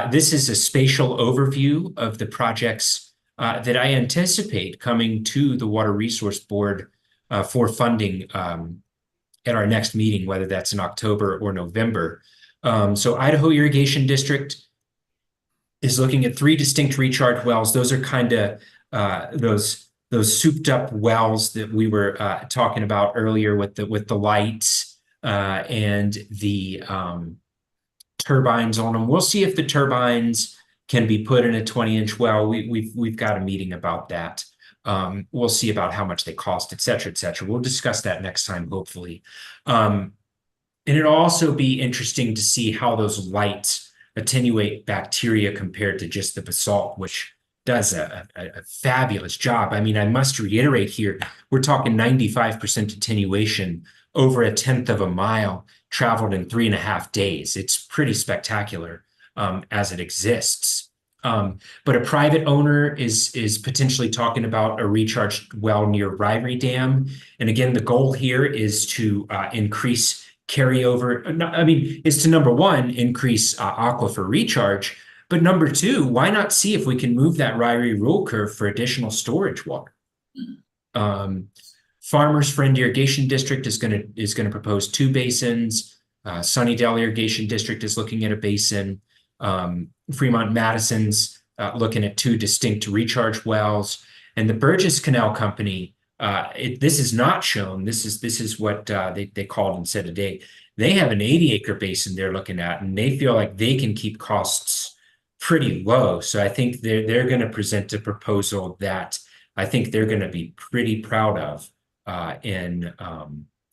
This is a spatial overview of the projects that I anticipate coming to the Water Resource Board for funding at our next meeting, whether that's in October or November. So Idaho Irrigation District is looking at 3 distinct recharge wells. Those are kind of those souped up wells that we were talking about earlier with the lights and the turbines on them. We'll see if the turbines can be put in a 20-inch well. We've got a meeting about that. We'll see about how much they cost, et cetera, et cetera. We'll discuss that next time, hopefully. And it'll also be interesting to see how those lights attenuate bacteria compared to just the basalt, which does a fabulous job. I mean, I must reiterate here, we're talking 95% attenuation over 1/10 of a mile traveled in 3.5 days. It's pretty spectacular as it exists. But a private owner is potentially talking about a recharge well near Ryrie Dam. And again, the goal here is to increase carryover. Is to, number one, increase aquifer recharge, but number two, why not see if we can move that Ryrie rule curve for additional storage water? Farmers Friend Irrigation District is going to propose 2 basins. Sunnydale Irrigation District is looking at a basin. Fremont Madison's looking at 2 distinct recharge wells, and the Burgess Canal Company. This is not shown. This is what they called and said today. They have an 80-acre basin they're looking at, and they feel like they can keep costs pretty low. So I think they're going to present a proposal that I think they're going to be pretty proud of in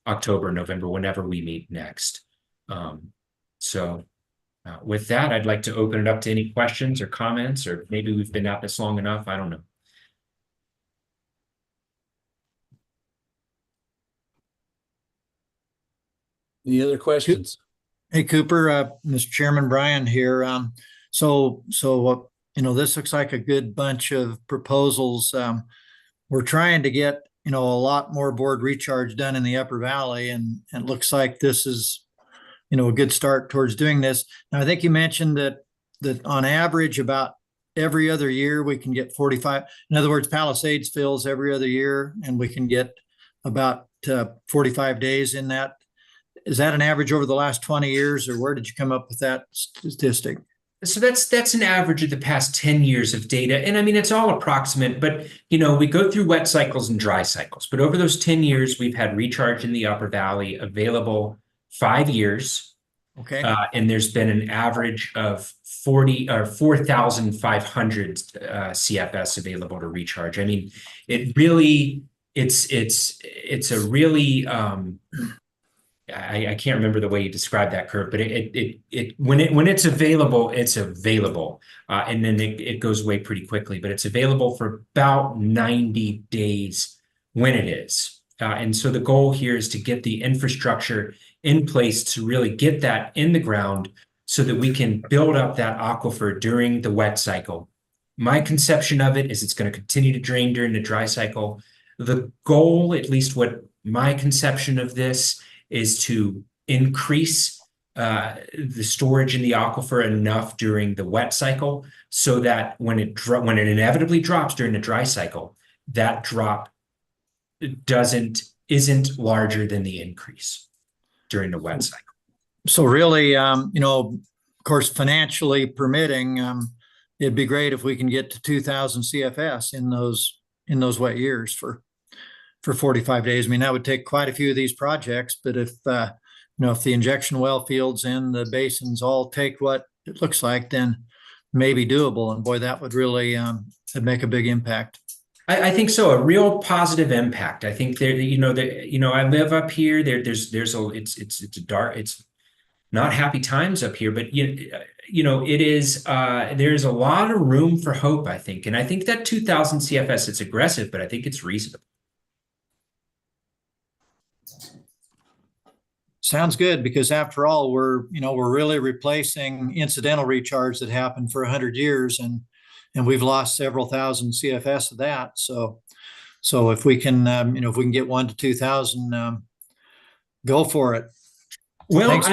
October, November, whenever we meet next. So With that, I'd like to open it up to any questions or comments, or maybe we've been at this long enough. I don't know. Any other questions? Hey, Cooper, Mr. Chairman, Brian here. This looks like a good bunch of proposals. We're trying to get, a lot more board recharge done in the Upper Valley, and it looks like this is, a good start towards doing this. Now, I think you mentioned that on average, about every other year, we can get 45. In other words, Palisades fills every other year, and we can get about 45 days in that. Is that an average over the last 20 years, or where did you come up with that statistic? So that's an average of the past 10 years of data. And I mean, it's all approximate, but we go through wet cycles and dry cycles. But over those 10 years, we've had recharge in the Upper Valley available 5 years. Okay. And there's been an average of 4,500 CFS available to recharge. I mean, it really, it's a really, I can't remember the way you described that curve, but when it's available, it's available. And then it goes away pretty quickly, but it's available for about 90 days when it is. And so the goal here is to get the infrastructure in place to really get that in the ground so that we can build up that aquifer during the wet cycle. My conception of it is it's going to continue to drain during the dry cycle. The goal, at least what my conception of this, is to increase the storage in the aquifer enough during the wet cycle so that when it inevitably drops during the dry cycle, that drop isn't larger than the increase during the wet cycle. So really, of course, financially permitting, it'd be great if we can get to 2,000 CFS in those wet years for 45 days. I mean, that would take quite a few of these projects, but if if the injection well fields and the basins all take what it looks like, then maybe doable. And boy, that would really make a big impact. I think so. A real positive impact. I think there, I live up here. It's dark. It's not happy times up here, but it is. There's a lot of room for hope, I think, and I think that 2,000 CFS, it's aggressive, but I think it's reasonable. Sounds good, because after all, we're really replacing incidental recharge that happened for 100 years, and we've lost several thousand CFS of that. So if we can, if we can get 1 to 2,000, go for it. Well, Thanks,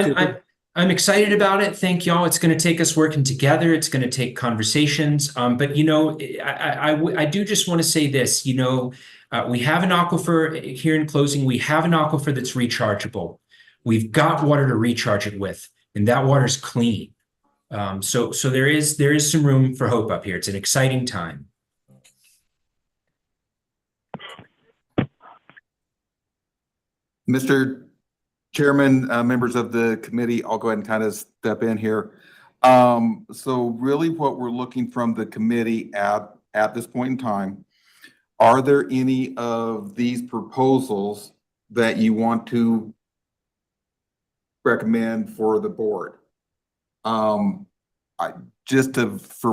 I'm excited about it. Thank y'all. It's going to take us working together. It's going to take conversations. But I do just want to say this. We have an aquifer here in closing. We have an aquifer that's rechargeable. We've got water to recharge it with, and that water's clean. So there is some room for hope up here. It's an exciting time. Mr. Chairman, members of the committee, I'll go ahead and kind of step in here. So really what we're looking from the committee at this point in time, are there any of these proposals that you want to recommend for the board? For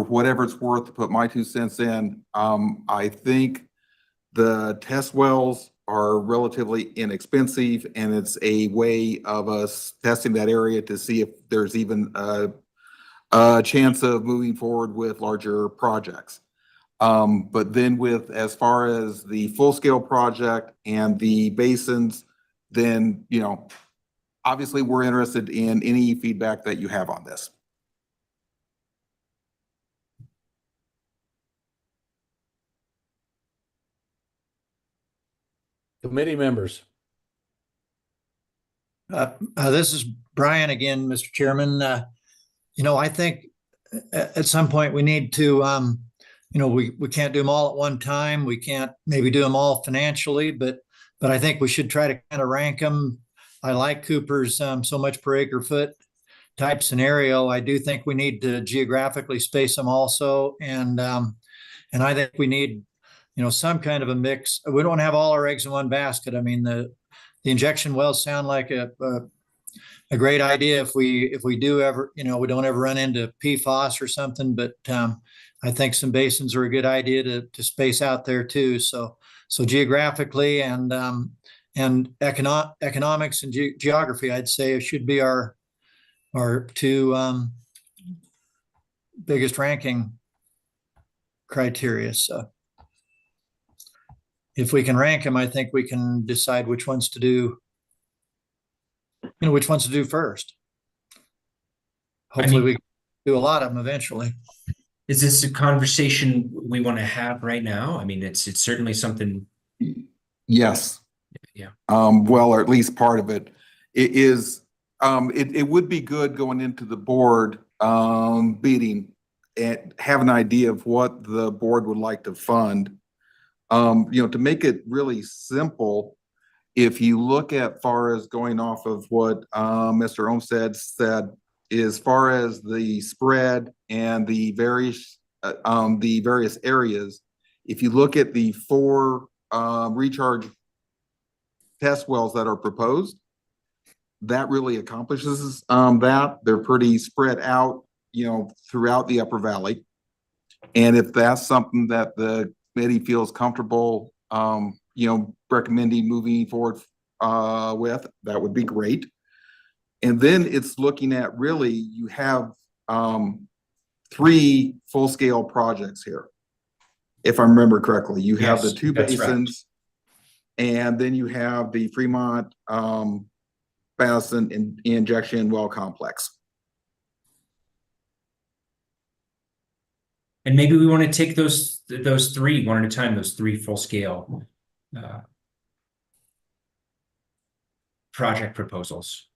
whatever it's worth, to put my 2 cents in, I think the test wells are relatively inexpensive, and it's a way of us testing that area to see if there's even a chance of moving forward with larger projects. But then as far as the full-scale project and the basins, then, obviously we're interested in any feedback that you have on this. Committee members. This is Brian again, Mr. Chairman. I think at some point we need to, we can't do them all at one time. We can't maybe do them all financially, but I think we should try to kind of rank them. I like Cooper's so much per acre foot type scenario. I do think we need to geographically space them also, and I think we need some kind of a mix. We don't have all our eggs in one basket. I mean, the injection wells sound like a a great idea if we do ever, you know, we don't ever run into PFAS or something, but I think some basins are a good idea to space out there too. So geographically and economics and geography, I'd say it should be our two biggest ranking criteria. So if we can rank them, I think we can decide which ones to do, which ones to do first. Hopefully we do a lot of them eventually. Is this a conversation we want to have right now? I mean, it's certainly something. Yes. Yeah. Well, or at least part of it. It is, it would be good going into the board meeting and have an idea of what the board would like to fund. To make it really simple, if you look at far as going off of what Mr. Olmstead said, as far as the spread and the various areas, if you look at the 4 recharge test wells that are proposed, that really accomplishes that. They're pretty spread out, throughout the Upper Valley. And if that's something that the committee feels comfortable, recommending moving forward with, that would be great. And then it's looking at really, you have 3 full-scale projects here. If I remember correctly, you have the 2 basins, and then you have the Fremont Basin injection well complex. And maybe we want to take those 3 one at a time, those 3 full-scale project proposals.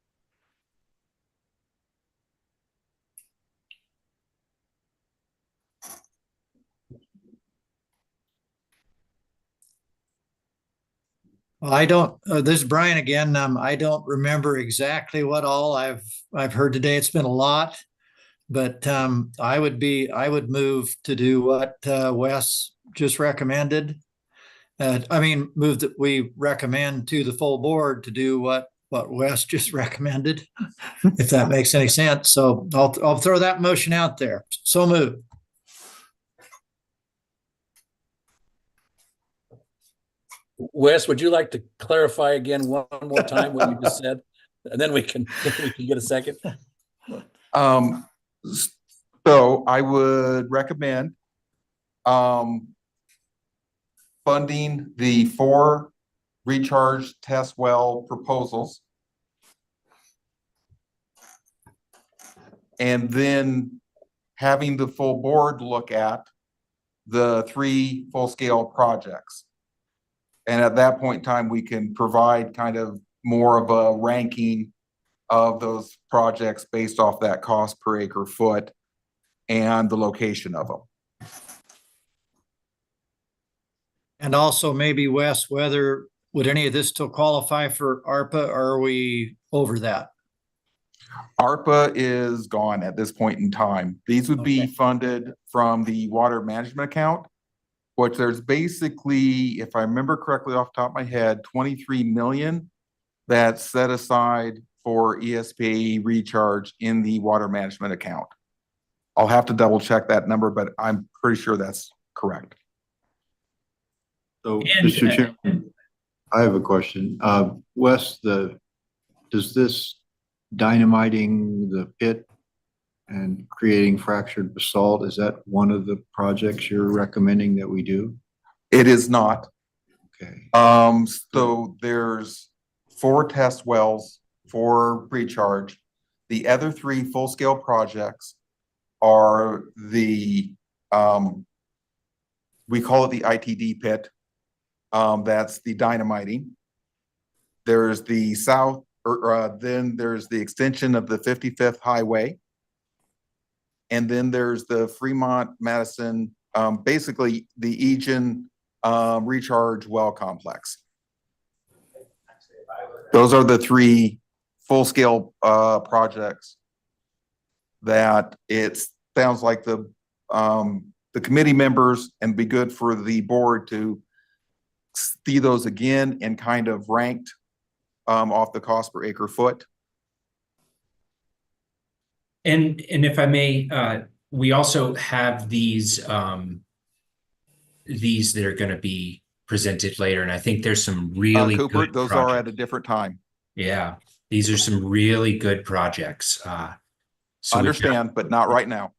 Well, I don't. This is Brian again. I don't remember exactly what all I've heard today. It's been a lot, but I would move to do what Wes just recommended. Move that we recommend to the full board to do what Wes just recommended, if that makes any sense. So I'll throw that motion out there. So move. Wes, would you like to clarify again one more time what you just said? And then we can get a second. So I would recommend funding the 4 recharge test well proposals, and then having the full board look at the 3 full-scale projects. And at that point in time, we can provide kind of more of a ranking of those projects based off that cost per acre foot and the location of them. And also maybe Wes, would any of this still qualify for ARPA, or are we over that? ARPA is gone at this point in time. These would be funded from the water management account, which there's basically, if I remember correctly off the top of my head, 23 million that's set aside for ESP recharge in the water management account. I'll have to double check that number, but I'm pretty sure that's correct. So, Mr. Chairman, I have a question. Wes, does this dynamiting the pit and creating fractured basalt, is that one of the projects you're recommending that we do? It is not. Okay. So there's 4 test wells for recharge. The other 3 full-scale projects are the we call it the ITD pit. That's the dynamiting. There's the then there's the extension of the 55th highway. And then there's the Fremont Madison, basically the Egan recharge well complex. Those are the 3 full-scale projects that it sounds like the committee members, and be good for the board to see those again and kind of ranked off the cost per acre foot. And if I may, we also have these that are going to be presented later, and I think there's some really Cooper, good those are projects. at a different time. Yeah, these are some really good projects. So we've got- Understand, but not right now.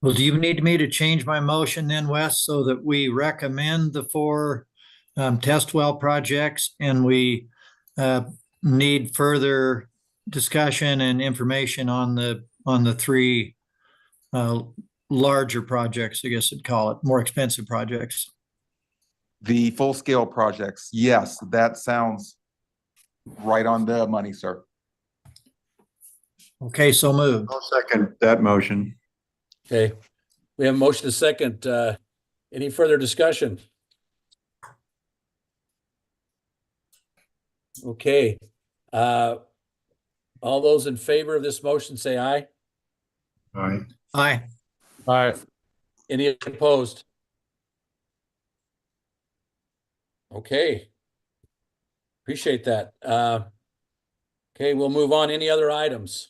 Well, do you need me to change my motion then, Wes, so that we recommend the 4 test well projects and we need further discussion and information on the 3 larger projects, I guess I'd call it, more expensive projects? The full-scale projects, yes, that sounds right on the money, sir. Okay, so moved. I'll second that motion. Okay, we have a motion to second. Any further discussion? Okay, all those in favor of this motion say aye. All right. Aye. Aye. Any opposed? Okay. Appreciate that. Okay, we'll move on. Any other items?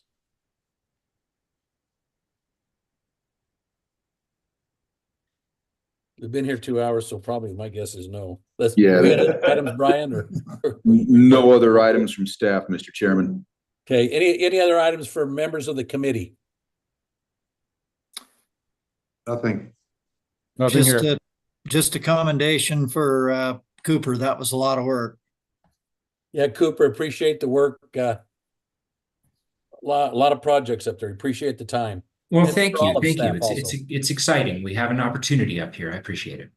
We've been here 2 hours, so probably my guess is no. Let's, Yeah. we got other items, Brian, or? No other items from staff, Mr. Chairman. Okay, any other items for members of the committee? Nothing. Just a commendation for Cooper. That was a lot of work. Yeah, Cooper, appreciate the work. Lot of projects up there. Appreciate the time. Well, And thank for all you, of thank you. staff It's exciting. We have an opportunity up here. I appreciate it.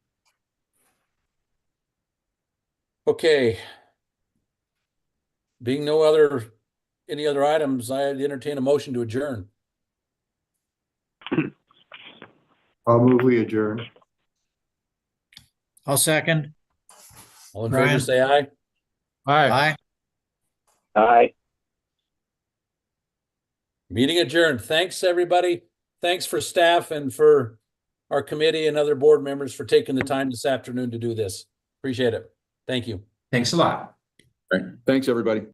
Okay. Being any other items, I'd entertain a motion to adjourn. I'll move we adjourn. I'll second. All in favor, Brian? say aye. Aye. Aye. Meeting adjourned. Thanks, everybody. Thanks for staff and for our committee and other board members for taking the time this afternoon to do this. Appreciate it. Thank you. Thanks a lot. Right. Thanks, everybody.